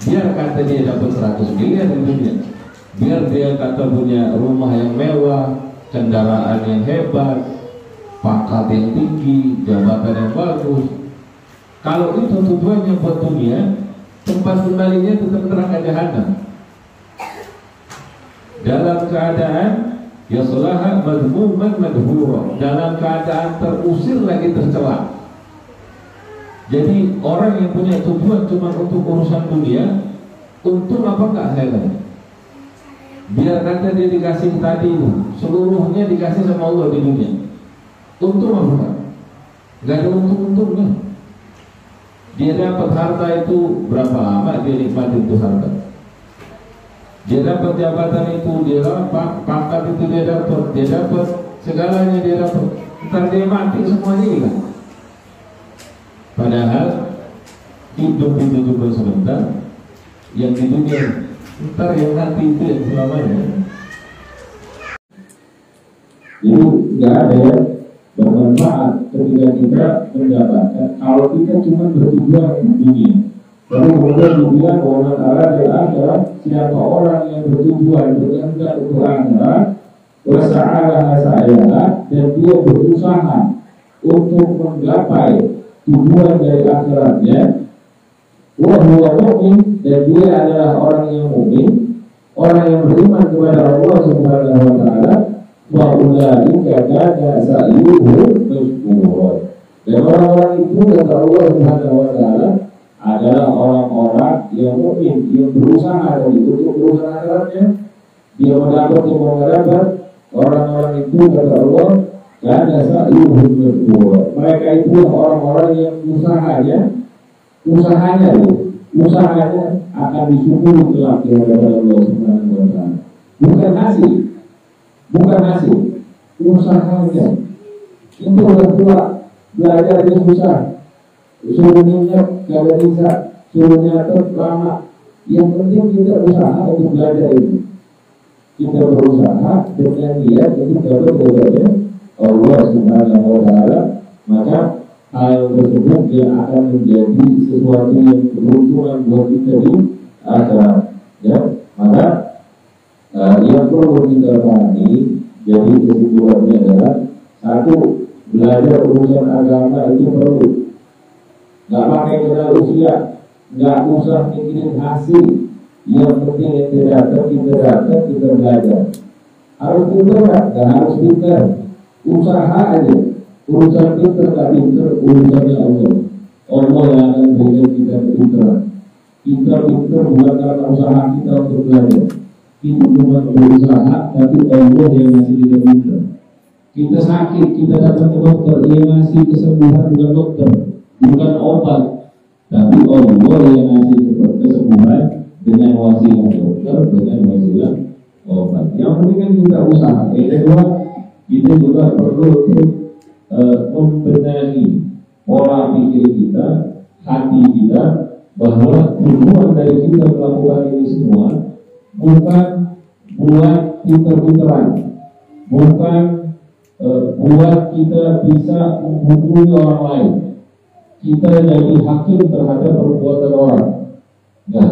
Biar kata dia dapat 100 miliar di dunia, biar dia kata punya rumah yang mewah, kendaraan yang hebat, pangkat yang tinggi, jabatan yang bagus. Kalau itu tujuannya buat dunia, tempat kembalinya tetap neraka jahanam. Dalam keadaan yaslaha madhmuman madhura, dalam keadaan terusir lagi tercela. Jadi orang yang punya tujuan cuma untuk urusan dunia, untung apa enggak heran? Biar kata dia dikasih tadi seluruhnya dikasih sama Allah di dunia, untung apa enggak? Enggak ada untung-untungnya. Dia dapat harta itu berapa lama dia nikmati itu harta. Dia dapat jabatan itu, dia dapat pangkat itu, dia dapat segalanya dia dapat. Ntar dia mati semuanya hilang. Padahal hidup itu cuma sebentar, yang di dunia ntar yang nanti itu yang selamanya. Itu nggak ada ya bermanfaat ketika kita mendapatkan kalau kita cuma bertujuan di dunia. Lalu kemudian dibilang bahwa adalah siapa orang yang bertujuan berkehendak untuk akhirat, bersa'alah sa'alah, dan dia berusaha untuk menggapai tujuan dari akhiratnya, wa huwa mu'min, dan dia adalah orang yang mukmin, orang yang beriman kepada Allah Subhanahu wa taala, wa ulaika kana sa'yuhum mashkura. Dan orang-orang itu kata Allah Subhanahu wa taala adalah orang-orang yang mukmin, yang berusaha dari untuk urusan akhiratnya, dia mendapat yang mau dapat. Orang-orang itu kata Allah karena sa'yuhum mashkura. Mereka itu orang-orang yang usahanya akan disyukuri kelak di hadapan Allah Subhanahu wa taala. Bukan hasil, usahanya. Itu orang tua belajar dia susah, suruh minyak kalau bisa, suruh nyatet lama. Yang penting kita usaha untuk belajar itu. Kita berusaha dengan niat untuk dapat kepada Allah Subhanahu wa taala, maka hal tersebut yang akan menjadi sesuatu yang keuntungan buat kita di akhirat. Ya, maka yang perlu kita pahami, jadi kesimpulannya adalah satu, belajar urusan agama itu perlu. Nggak pakai kenal usia, nggak usah mikirin hasil. Yang penting yang kita belajar. Harus pintar nggak harus pintar, usaha aja. Urusan pintar nggak pintar, urusannya Allah. Allah yang akan berikan kita pintar. Kita pintar bukan karena usaha kita untuk belajar. Kita cuma berusaha, tapi Allah yang ngasih kita pintar. Kita sakit, kita datang ke dokter, dia ngasih kesembuhan bukan dokter, bukan obat, tapi Allah yang ngasih kesembuhan dengan wasilah dokter, dengan wasilah obat. Yang penting kan kita usaha. Yang kedua, kita juga perlu untuk membenahi pola pikir kita, hati kita, bahwa tujuan dari kita melakukan ini semua bukan buat pinter-pinteran, bukan buat kita bisa menghukumi orang lain, kita jadi hakim terhadap perbuatan orang. Nah,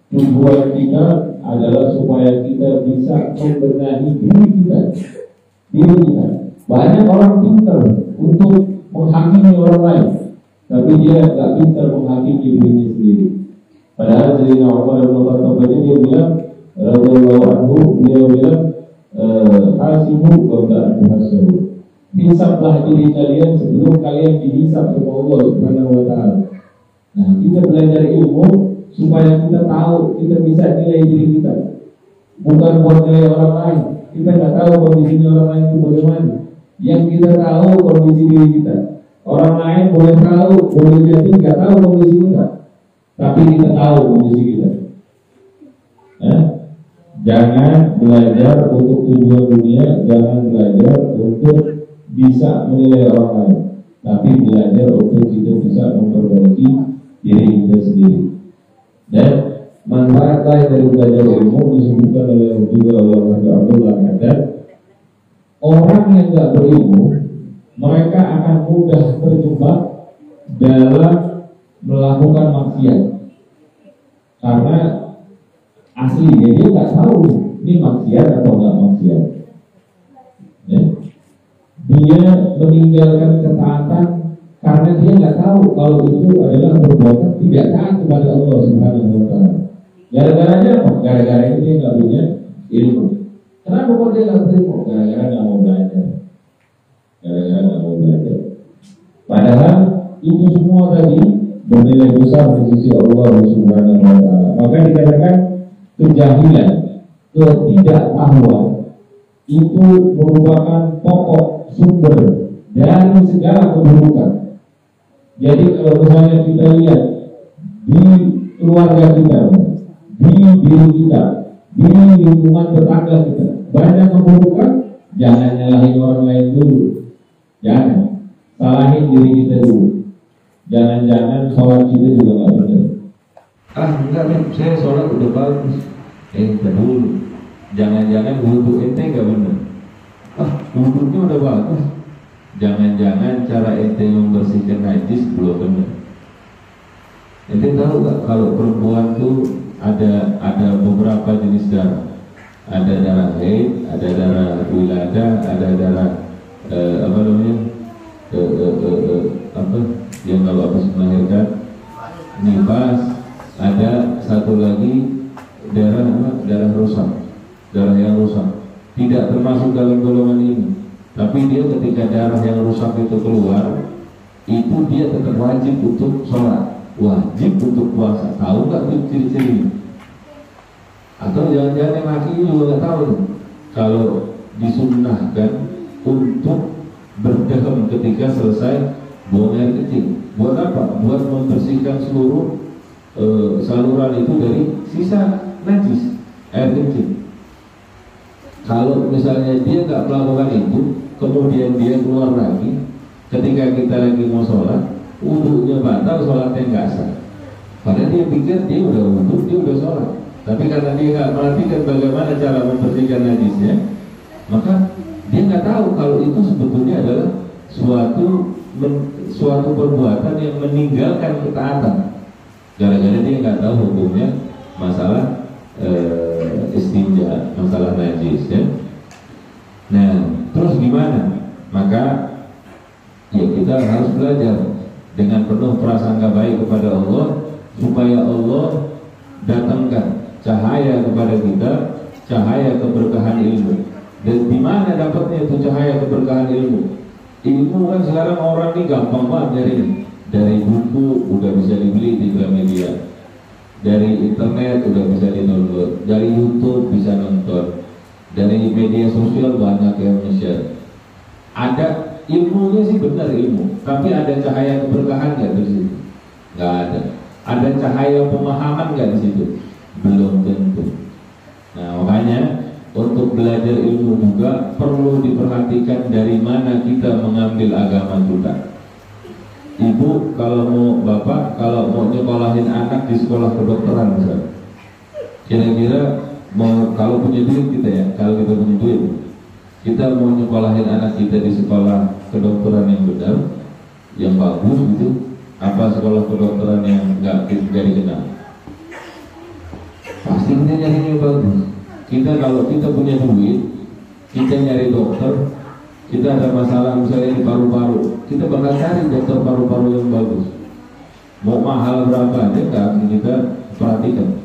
tujuan kita adalah supaya kita bisa membenahi diri kita. Banyak orang pintar untuk menghakimi orang lain, tapi dia tidak pintar menghakimi dirinya sendiri. Padahal Sayyidina Umar bin Khattab dia bilang, radhiyallahu anhu, beliau bilang, hasibu qabla an tuhasabu. Hisablah diri kalian sebelum kalian dihisab oleh Allah Subhanahu wa taala. Nah, kita belajar ilmu supaya kita tahu, kita bisa nilai diri kita. Bukan buat nilai orang lain. Kita nggak tahu kondisi orang lain itu bagaimana. Yang kita tahu kondisi diri kita. Orang lain boleh tahu, boleh jadi nggak tahu kondisi kita, tapi kita tahu kondisi kita. Jangan belajar untuk tujuan dunia, jangan belajar untuk bisa menilai orang lain, tapi belajar untuk kita bisa memperbaiki diri kita sendiri. Dan manfaat lain dari belajar ilmu disebutkan oleh juga oleh Abdullah Haddad, orang yang nggak berilmu mereka akan mudah terjebak dalam melakukan maksiat, karena aslinya dia nggak tahu ini maksiat atau nggak maksiat. Ya. Dia meninggalkan ketaatan karena dia nggak tahu kalau itu adalah perbuatan tidak taat kepada Allah Subhanahu wa Ta'ala. Gara-garanya apa? Gara-gara itu dia nggak punya ilmu. Kenapa kok dia nggak berilmu? Gara-gara nggak mau belajar. Gara-gara nggak mau belajar. Padahal itu semua tadi bernilai besar di sisi Allah Subhanahu wa Ta'ala. Maka dikatakan kejahilan, ketidaktahuan itu merupakan pokok sumber dari segala keburukan. Jadi kalau misalnya kita lihat di keluarga kita, di diri kita, di lingkungan tetangga kita, banyak keburukan, jangan nyalahin orang lain dulu. Jangan salahin diri kita dulu. Jangan-jangan sholat kita juga nggak benar. Enggak nih, saya sholat udah bagus. Dulu. Jangan-jangan wudhu ente nggak benar. Wudhunya udah bagus. Jangan-jangan cara ente membersihkan najis belum benar. Ente tahu nggak kalau perempuan tuh ada beberapa jenis darah. Ada darah haid, ada darah wilada, ada darah apa namanya yang kalau habis melahirkan nifas, ada satu lagi darah rusak, darah yang rusak, tidak termasuk dalam golongan ini. Tapi dia ketika darah yang rusak itu keluar, itu dia tetap wajib untuk sholat, wajib untuk puasa. Tahu nggak tuh ciri-cirinya? Atau jangan-jangan yang laki juga nggak tahu tuh. Kalau disunnahkan untuk berdehem ketika selesai buang air kecil. Buat apa? Buat membersihkan seluruh saluran itu dari sisa najis air kecil. Kalau misalnya dia nggak melakukan itu, kemudian dia keluar lagi, ketika kita lagi mau sholat, wudhunya batal, sholatnya nggak sah. Padahal dia pikir dia udah wudhu, dia udah sholat. Tapi karena dia nggak perhatikan bagaimana cara membersihkan najisnya, maka dia nggak tahu kalau itu sebetulnya adalah suatu perbuatan yang meninggalkan ketaatan. Gara-gara dia nggak tahu hukumnya masalah istinja, masalah najis ya. Nah, terus gimana? Maka ya kita harus belajar dengan penuh prasangka baik kepada Allah, supaya Allah datangkan cahaya kepada kita, cahaya keberkahan ilmu. Dan di mana dapatnya itu cahaya keberkahan ilmu? Ilmu kan sekarang orang ini gampang banget nyari. Dari buku udah bisa dibeli di Gramedia, dari internet udah bisa di-download, dari YouTube bisa nonton, dari media sosial banyak yang nge-share. Ada ilmunya sih, benar ilmu, tapi ada cahaya keberkahan nggak di situ? Nggak ada. Ada cahaya pemahaman nggak di situ? Belum tentu. Nah, makanya untuk belajar ilmu juga perlu diperhatikan dari mana kita mengambil agama kita. Ibu kalau mau, bapak kalau mau nyekolahin anak di sekolah kedokteran misalnya, kira-kira mau, kalau punya duit kita ya, kalau kita punya duit, kita mau nyekolahin anak kita di sekolah kedokteran yang benar, yang bagus gitu, apa sekolah kedokteran yang nggak dikenal? Pasti kita nyari yang bagus. Kita kalau kita punya duit, kita nyari dokter. Kita ada masalah misalnya di paru-paru, kita bakal cari dokter paru-paru yang bagus. Mau mahal berapa aja nggak akan kita perhatikan.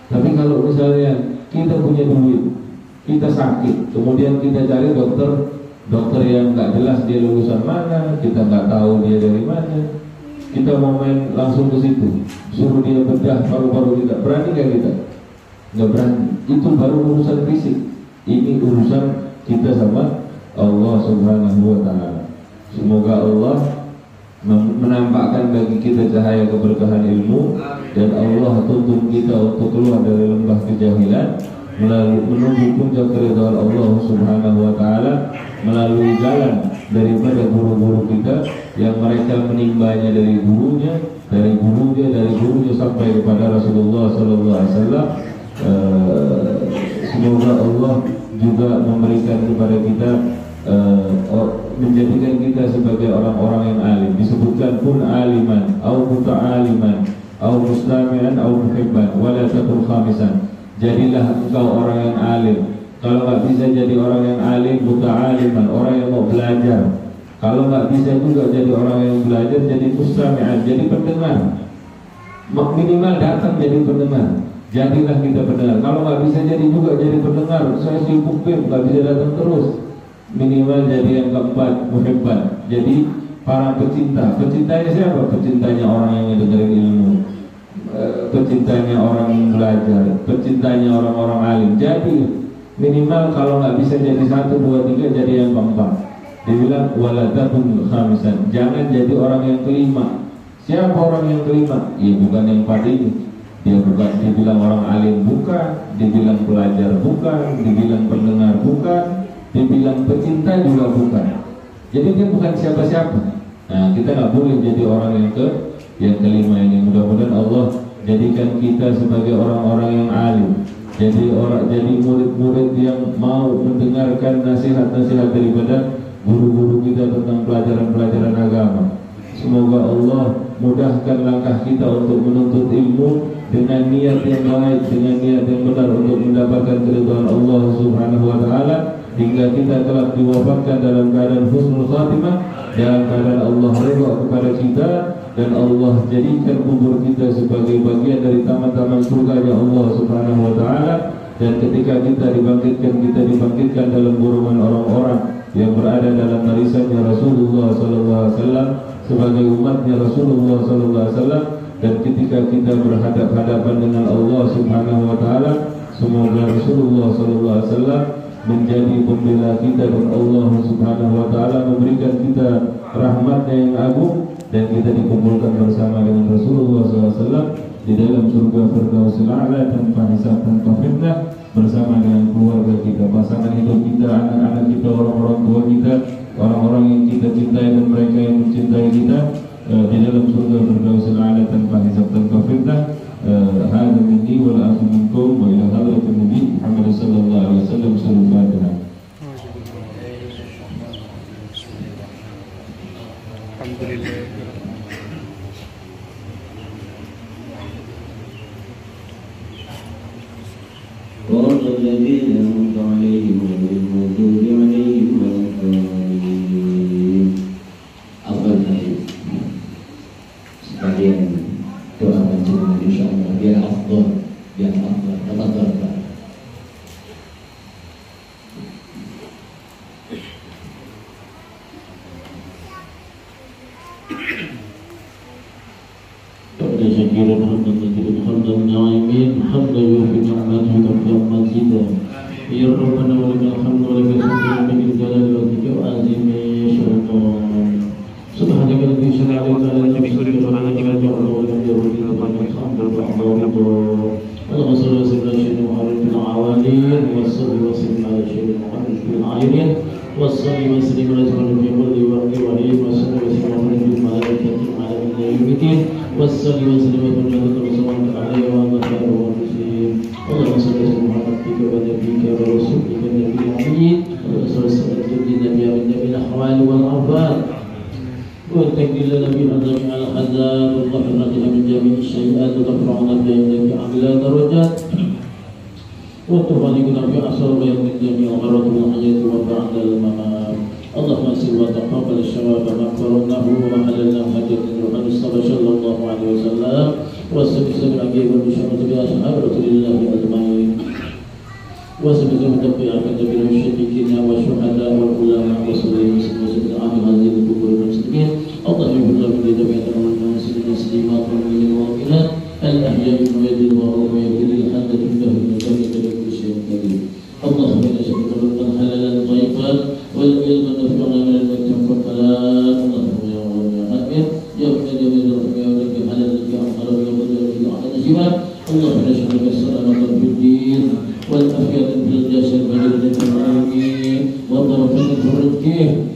Tapi kalau misalnya kita punya duit, kita sakit, kemudian kita cari dokter yang nggak jelas dia lulusan mana, kita nggak tahu dia dari mana, kita mau main langsung ke situ, suruh dia bedah paru-paru kita, berani nggak kita? Nggak berani. Itu baru urusan fisik. Ini urusan kita sama Allah Subhanahu wa Ta'ala. Semoga Allah menampakkan bagi kita cahaya keberkahan ilmu, dan Allah tuntun kita untuk keluar dari lembah kejahilan menuju puncak keridhaan Allah Subhanahu wa Ta'ala melalui jalan daripada guru-guru kita yang mereka menimbanya dari gurunya sampai kepada Rasulullah sallallahu alaihi wasallam. Semoga Allah juga memberikan kepada kita menjadikan kita sebagai orang-orang yang alim. Disebutkan pun aliman, au muta'aliman, au mustami'an, au muhibban, wala takun khamisan. Jadilah engkau orang yang alim. Kalau nggak bisa jadi orang yang alim, muta'aliman, orang yang mau belajar. Kalau nggak bisa juga jadi orang yang belajar, jadi mustami'an, jadi pendengar. Minimal datang jadi pendengar. Jadilah kita pendengar. Kalau nggak bisa jadi juga jadi pendengar. Saya sibuk nggak bisa datang terus. Minimal jadi yang keempat, muhibban. Jadi para pecinta. Pecintanya siapa? Pecintanya orang yang dengerin ilmu, pecintanya orang yang belajar, pecintanya orang-orang alim. Jadi minimal kalau nggak bisa jadi 1, 2, 3, jadi yang keempat. Dibilang walatakun khamisan. Jangan jadi orang yang kelima. Siapa orang yang kelima? Iya, bukan yang 4 ini. Dia bukan dibilang orang alim, bukan. Dibilang pelajar, bukan. Dibilang pendengar, bukan. Dibilang pecinta juga bukan. Jadi dia bukan siapa-siapa. Nah, kita nggak boleh jadi orang yang kelima ini. Mudah-mudahan Allah jadikan kita sebagai orang-orang yang alim. Jadi murid-murid yang mau mendengarkan nasihat-nasihat daripada guru-guru kita tentang pelajaran-pelajaran agama. Semoga Allah mudahkan langkah kita untuk menuntut ilmu dengan niat yang baik, dengan niat yang benar untuk mendapatkan keridhaan Allah Subhanahu wa taala, hingga kita telah diwafatkan dalam keadaan husnul khatimah, dalam keadaan Allah ridha kepada kita, dan Allah jadikan kubur kita sebagai bagian dari taman-taman surganya Allah Subhanahu wa taala. Dan ketika kita dibangkitkan dalam golongan orang-orang yang berada dalam barisannya Rasulullah sallallahu alaihi wasallam, sebagai umatnya Rasulullah sallallahu alaihi wasallam. Dan ketika kita berhadap-hadapan dengan Allah Subhanahu wa taala, semoga Rasulullah sallallahu alaihi wasallam menjadi pembela kita, dan Allah Subhanahu wa taala memberikan kita rahmatnya yang agung, dan kita dikumpulkan bersama dengan Rasulullah SAW di dalam surga Firdausil A'la tanpa hisab, tanpa fitnah, bersama dengan keluarga kita, pasangan hidup kita, anak-anak kita, orang-orang tua kita, orang-orang yang kita cintai dan mereka yang mencintai kita, di dalam surga Firdausil A'la tanpa hisab, tanpa fitnah. Hadza minni wa la aqul minkum wa ila hadratin nabi Muhammad sallallahu alaihi wasallam. Al-Fatihah. Alhamdulillah. الذين أنعمت عليهم غير المغضوب عليهم ولا الضالين. Sekalian doa panjenengan insyaallah biar afdal, tafadhal Pak. شكيرا حمدا كثيرا حمدا نعيمين حمدا يوفي نعمته ويكفي مزيدا يا ربنا ولك الحمد ولك الشكر من الجلال والذكر وعظيم السلطان سبحانك الذي شرع عليك على نفسك ورحمتك ولم يرد الحمد اللهم صل وسلم على سيدنا محمد في العوالين وصل وسلم على سيدنا محمد في العالين وصل وسلم على سيدنا محمد في الوقت والعين وصل وسلم على محمد في الملائكة على يوم الدين وصل وسلم على محمد رسولك عليه وعلى آله وصحبه. اللهم صل وسلم على عبدك ونبيك ورسولك النبي الأمين. اللهم صل وسلم على النبي والنبي الأحوال والأرباب وتكفي لنا بها جميع العذاب وتغفر لنا من جميع السيئات وترفعنا بينك أعلى درجات وتباركنا في أسرار من جميع الغرض والحياة وبعد الممات. اللهم اغفر وتقبل الشباب ما فرضناه وحللنا حاجة محمد المصطفى صلى الله عليه وسلم والسبب العجيب والبشارة بأصحاب رسول الله أجمعين وسبب المتقين كتبنا الشهيدين والشهداء والعلماء والصالحين وسبب العامل هذه الكفر المسلمين. اللهم اغفر لنا جميع المؤمنين والمسلمات والمؤمنين والمؤمنات الأحياء والأموات والأموات للحاجة له من ذلك لكل شيء قدير. اللهم إنا نسألك رزقا حلالا طيبا والعلما نافعا من المتقين والكلام. اللهم يا رب يا حكيم يا رب يا جميل ربك يا رب يا حلال يا حرام يا قدر يا على الجبال. اللهم نسألك السلامة في الدين والعافية في الجسد والجسد العالمين والطرفة في الرزق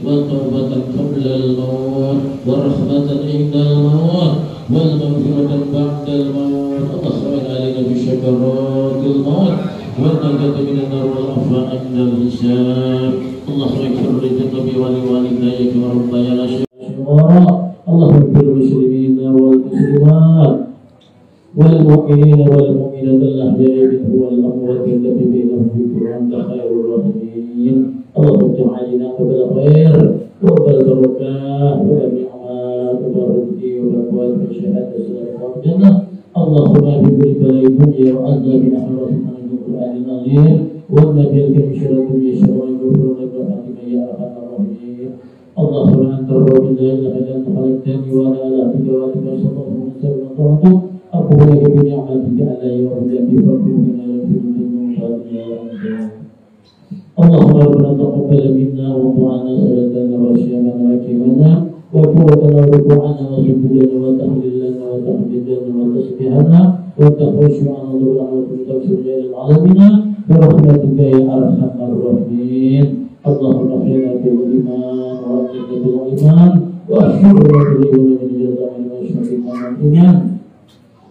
والتوبة قبل الموت والرحمة عند الموت والمغفرة بعد الموت. اللهم علينا بشكرات الموت والنجاة من النار والعفو عند الحساب. اللهم اغفر لجدي ولوالديك وربيانا صغارا اللهم اغفر للمسلمين والمسلمات والمؤمنين والمؤمنات الأحياء منهم والأموات الذين بينهم ذكر أنت خير الراحمين اللهم اجعل علينا قبل خير وقبل بركات ونعمات وبركة وبركات من شهادة سلام الجنة اللهم في كل بلاء الدنيا وعذاب آخرتنا من القرآن العظيم والنبي الكريم شر الدنيا شر الكفر والخاتمة يا أرحم الراحمين اللهم أنت الرب لا إله إلا أنت خلقتني وأنا على عهدك ووعدك وصدقت وسلم وطاعتك أقول لك بنعمتك علي وبذنبي فاغفر لنا اللهم ربنا تقبل منا ودعانا صلاتنا وصيامنا وقيامنا وقوتنا وركوعنا وسجودنا وتحليلنا وتحميدنا وتسبيحنا وتخشعنا ورحمتك تكسر غير العالمين برحمتك يا أرحم الراحمين اللهم احينا بالإيمان وأمتنا بالإيمان وأشهرنا بالإيمان من جزاء وأشهدنا بالإيمان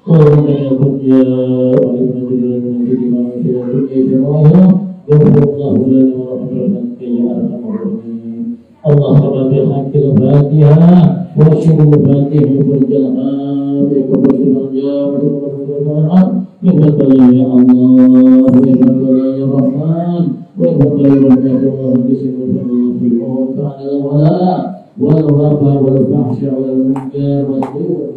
اللهم يكن يا أيها الذين آمنوا في الدنيا جماعة غفر الله لنا ورحمتك يا أرحم الراحمين اللهم بحق الفاتحة وشر الفاتحة والجلال وكبر الجاه والأرض بفضل يا الله وبفضل يا الرحمن وبفضل رحمة الله بسم الله في الموت على الولاء والغربى والفحش والمنكر والسوء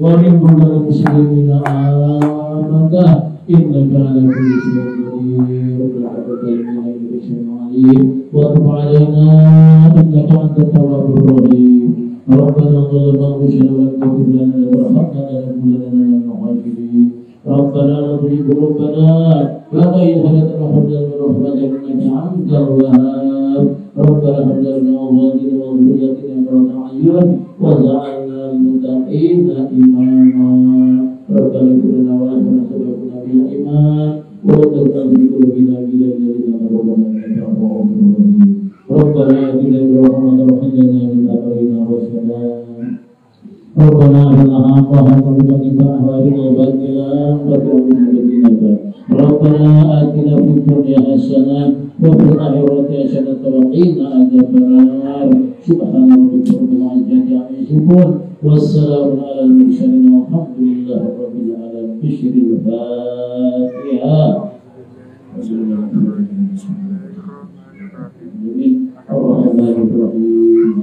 ومن كل المسلمين آمنا إنك على كل شيء قدير وتب علينا إنك أنت التواب الرحيم ربنا ظلمنا أنفسنا وإن تغفر لنا وترحمنا لنكونن من الخاسرين ربنا لا تزغ قلوبنا بعد إذ هديتنا وهب لنا من رحمتك إنك أنت الوهاب ربنا هب لنا من أزواجنا وذرياتنا قرة أعين واجعلنا للمتقين إماما ربنا اغفر لنا ولنا سبقنا بالإيمان ولا تجعل في قلوبنا غلا للذين آمنوا إنك رؤوف رحيم ربنا آتنا برحمتك وهب من أمرنا رشدا ربنا هلنا طهرنا بما أهوالنا وبدلا وكرمنا بدينك ربنا آتنا في الدنيا حسنة وفي الآخرة حسنة وقنا عذاب النار سبحان ربك رب العزة عما يصفون والسلام على المرسلين والحمد لله رب العالمين بشر الفاتحة الرحمن الرحيم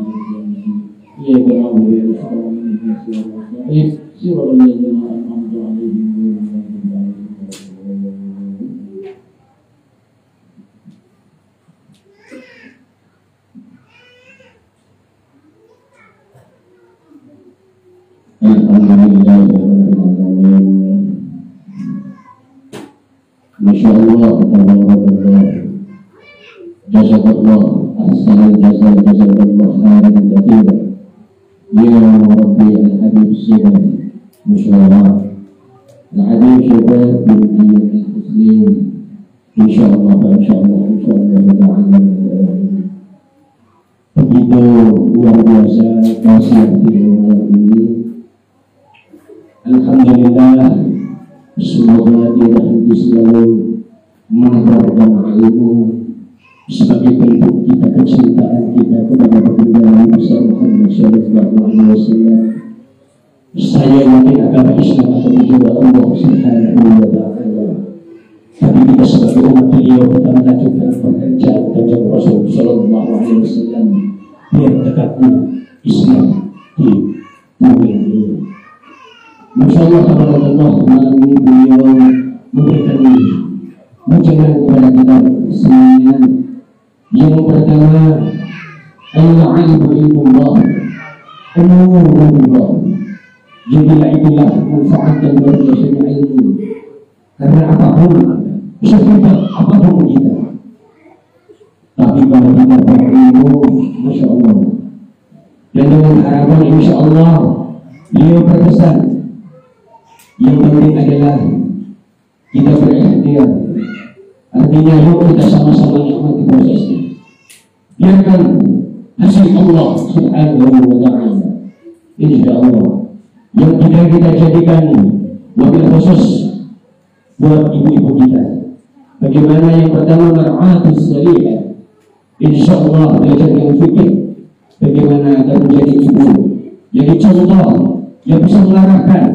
إياك نعبد وإياك نستعين صراط الذين أنعمت عليهم غير المغضوب عليهم Alhamdulillah Masya Allah Alhamdulillah Jazakallah Ahsanal jazaa Jazakallah khairan katsiran Ya Rabbi Al-Habib Syekh Masya Allah Al-Habib Syekh bin Ayyub Al-Muslim Insya Allah begitu luar biasa nasihat beliau malam ini. Alhamdulillah, semoga dia selalu mengajarkan ilmu sebagai bentuk kita kecintaan kita kepada baginda Nabi Muhammad sallallahu alaihi wasallam. Saya yakin agama Islam akan dijaga Allah Subhanahu wa taala. Tapi kita sebagai umat beliau kita melanjutkan pekerjaan kanjeng Rasul sallallahu alaihi wasallam biar dekatnya Islam di bumi ini. Masya Allah, malam ini beliau memberikan ucapan kepada kita semuanya. Yang pertama, al-ilmu ilmullah, umurullah. Jadilah itulah manfaat dan berdoanya ilmu. Karena apapun bisa kita, apapun kita. Tapi kalau kita berilmu, Masya Allah. Dan dengan harapan Insya Allah, beliau berpesan, yang penting adalah kita berikhtiar. Artinya yuk kita sama-sama nikmati prosesnya. Biarkan hasil Allah Subhanahu wa ta'ala. Insya Allah. Yang tidak kita jadikan wabil khusus buat ibu-ibu kita. Bagaimana yang pertama mar'atus salihah, insya Allah belajar yang fikih, bagaimana agar menjadi ibu, jadi contoh yang bisa mengarahkan,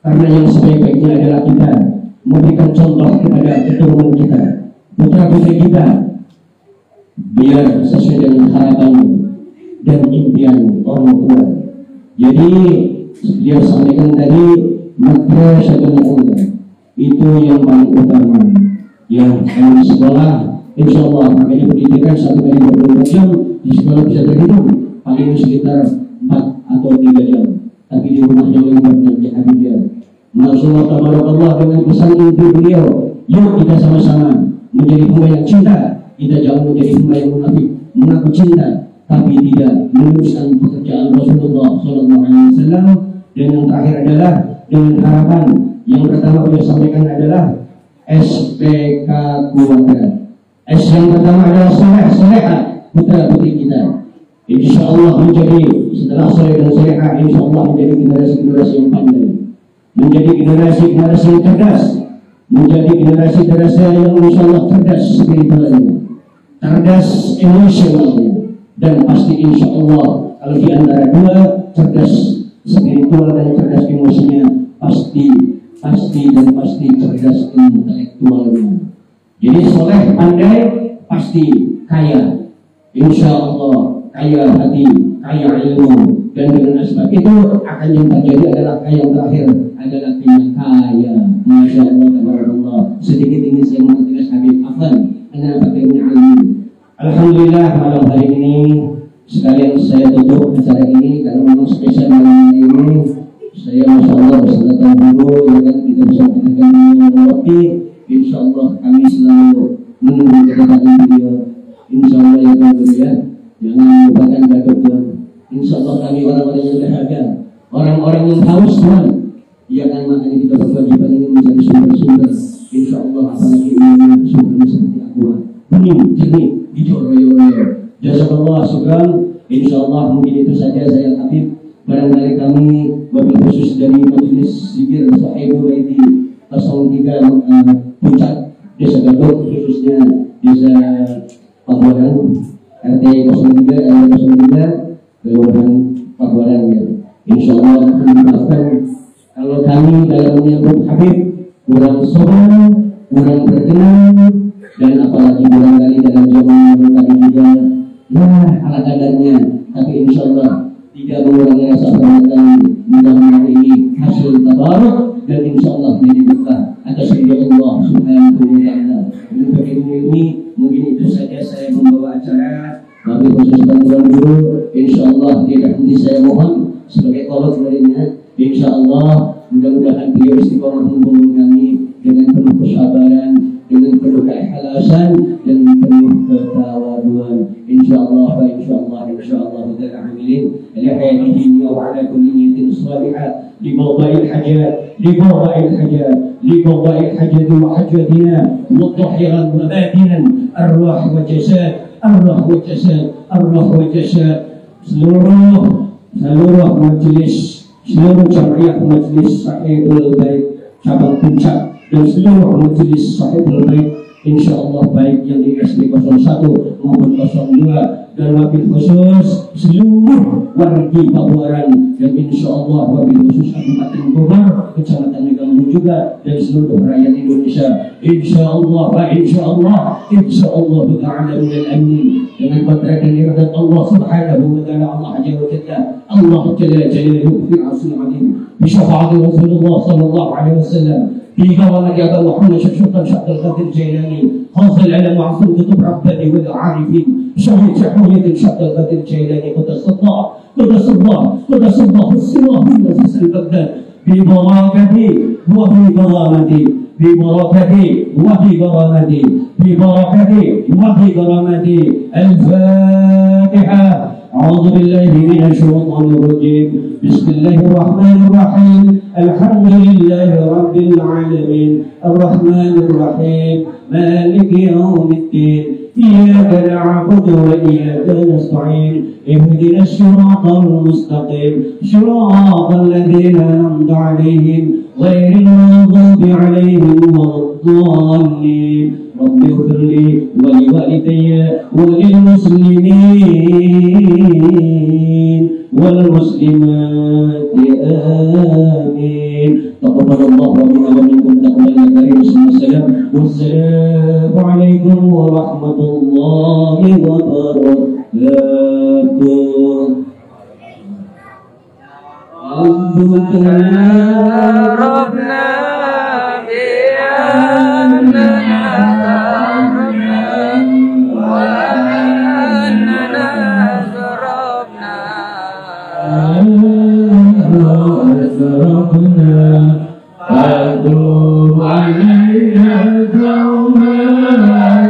karena yang sebaik-baiknya adalah kita memberikan contoh kepada keturunan kita, putra putri kita, biar sesuai dengan harapan dan impian orang tua. Jadi dia sampaikan tadi madrasahul ula itu yang paling utama. Ya, dalam sekolah insya Allah makanya pendidikan 1 kali 24 jam di sekolah bisa terhitung paling sekitar 4 atau 3 jam, tapi di rumah jauh lebih banyak di Habibia. Masya Allah tabarakallah, dengan pesan inti beliau, yuk kita sama-sama menjadi hamba yang cinta. Kita jangan menjadi hamba yang munafik, mengaku cinta tapi tidak meneruskan pekerjaan Rasulullah SAW. Dan yang terakhir adalah dengan harapan yang pertama beliau sampaikan adalah SPK keluarga. S yang pertama adalah soleh-soleha putra putri kita. Insya Allah menjadi setelah soleh dan soleha, insya Allah menjadi generasi-generasi yang pandai, menjadi generasi-generasi yang cerdas, menjadi generasi-generasi yang insya Allah cerdas spiritualnya, cerdas emosionalnya, dan pasti insya Allah kalau di antara dua cerdas spiritual dan cerdas emosinya pasti cerdas intelektualnya. Jadi soleh, pandai, pasti kaya, insya Allah kaya hati, kaya ilmu, dan dengan asbab itu akan yang terjadi adalah kaya yang terakhir adalah kaya. Masya Allah tabarakallah. Sedikit ini saya mengerti Habib Afan, ana fakirnya alim. Alhamdulillah malam hari ini sekalian saya tutup acara ini karena memang spesial malam ini. Saya Masya Allah beserta dulu ya kan, kita bisa mendengarkan roti. Insya Allah kami selalu menunggu kedatangan beliau. Insya Allah ya kan ya, jangan lupakan gadot Tuhan. Insya Allah kami orang-orang yang dahaga, orang-orang yang haus Tuhan. Ya kan, makanya kita berkewajiban ini mencari sumber-sumber. Insya Allah apalagi ini sumbernya seperti aqua, bening, jernih, hijau royo-royo. Jazakallah syukran. Insya Allah mungkin itu saja saya Habib. Barangkali kami wabil khusus dari Majelis Zikir Sahibul Baiti 03 Puncak Desa Gadot, khususnya Desa Pabuaran RT 03 RW 03 Kelurahan Pabuaran ya. Insya Allah dimaafkan kalau kami dalam menyambut Habib kurang sopan, kurang berkenan, dan apalagi barangkali dalam zaman kami juga ya ala kadarnya, tapi insya Allah tidak mengurangi rasa hormat kami. Mudah-mudahan ini hasil tabaruk dan insya Allah menjadi berkah atas ridha Allah Subhanahu wa taala. Untuk ini mungkin itu saja saya membawa acara. Kami khusus bantuan dulu. Insya Allah tidak nanti saya mohon sebagai kolot darinya. Insya Allah mudah-mudahan beliau istiqomah membangun kami dengan penuh kesabaran, dengan penuh keikhlasan dan penuh ketawaduan. Insyaallah wa insyaallah ta'ala amilin li hayatihi wa ala kulli niyatin salihah li qada'il hajat wa hajatina mutahhiran wa batinan arwah wa jasad seluruh majelis, seluruh jamaah majelis Sahibul Bait cabang Puncak dan seluruh majelis Sahibul Bait insya Allah baik yang di SD 01 maupun 02 dan wabil khusus seluruh wargi Pabuaran dan insya Allah wabil khusus Kabupaten Bogor, Kecamatan Megamendung juga dan seluruh rakyat Indonesia insya Allah ta'ala minal amin dengan kontrak dan iradat Allah Subhanahu wa ta'ala. Allah jalla jalaluhu fi asil alim bi syafaati Rasulullah sallallahu alaihi wasallam في كرامة أبا محمد شقا شق القدر الجيلاني حاصل على معصوم كتب رباني والعارفين شهيد شحولة شق القدر الجيلاني قدس الله السماء في نفس البغداد ببركته وفي كرامته الفاتحة. أعوذ بالله من الشيطان الرجيم. بسم الله الرحمن الرحيم. الحمد لله رب العالمين الرحمن الرحيم مالك يوم الدين إياك نعبد وإياك نستعين اهدنا الصراط المستقيم صراط الذين أنعمت عليهم غير المغضوب عليهم ولا الضالين رب اغفر لي ولوالدي وللمسلمين والمسلمات آمين. تقبل الله منا ومنكم تقبل كريم. والسلام عليكم ورحمة الله وبركاته. ربنا بأننا وأننا ضربنا فأتوب علينا توبة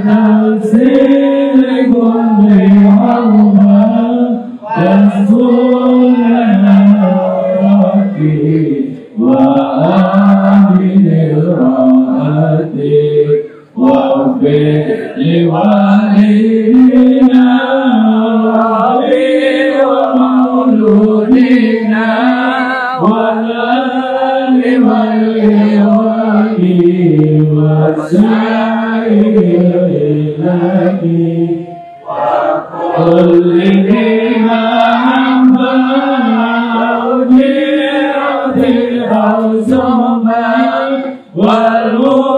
تغسل كل حوبة تسكننا وآمن الراحة واغفر لوالدينا ومولودينا والآل والإخوان والسائر الذين وكل بما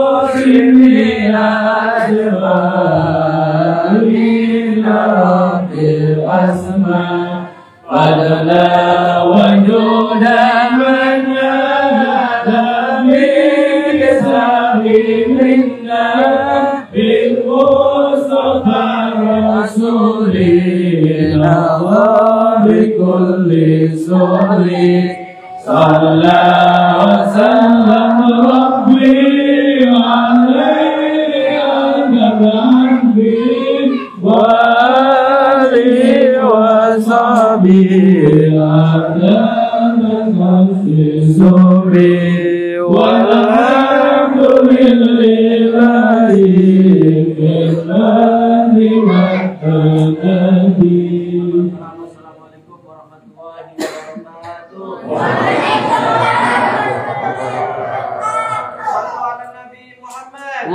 والمسلمين أجمعين رب الأسماء فضلا وجودا من نادى بالإسلام منا بالمصطفى الرسول نظى بكل سهل صلى وسلم ربي عليه بحمده وآله وصحبه أعلم في سوري والحمد لله في الله والتقدير. Assalamualaikum warahmatullahi wabarakatuh. Allahumma salli ala Nabi Muhammad.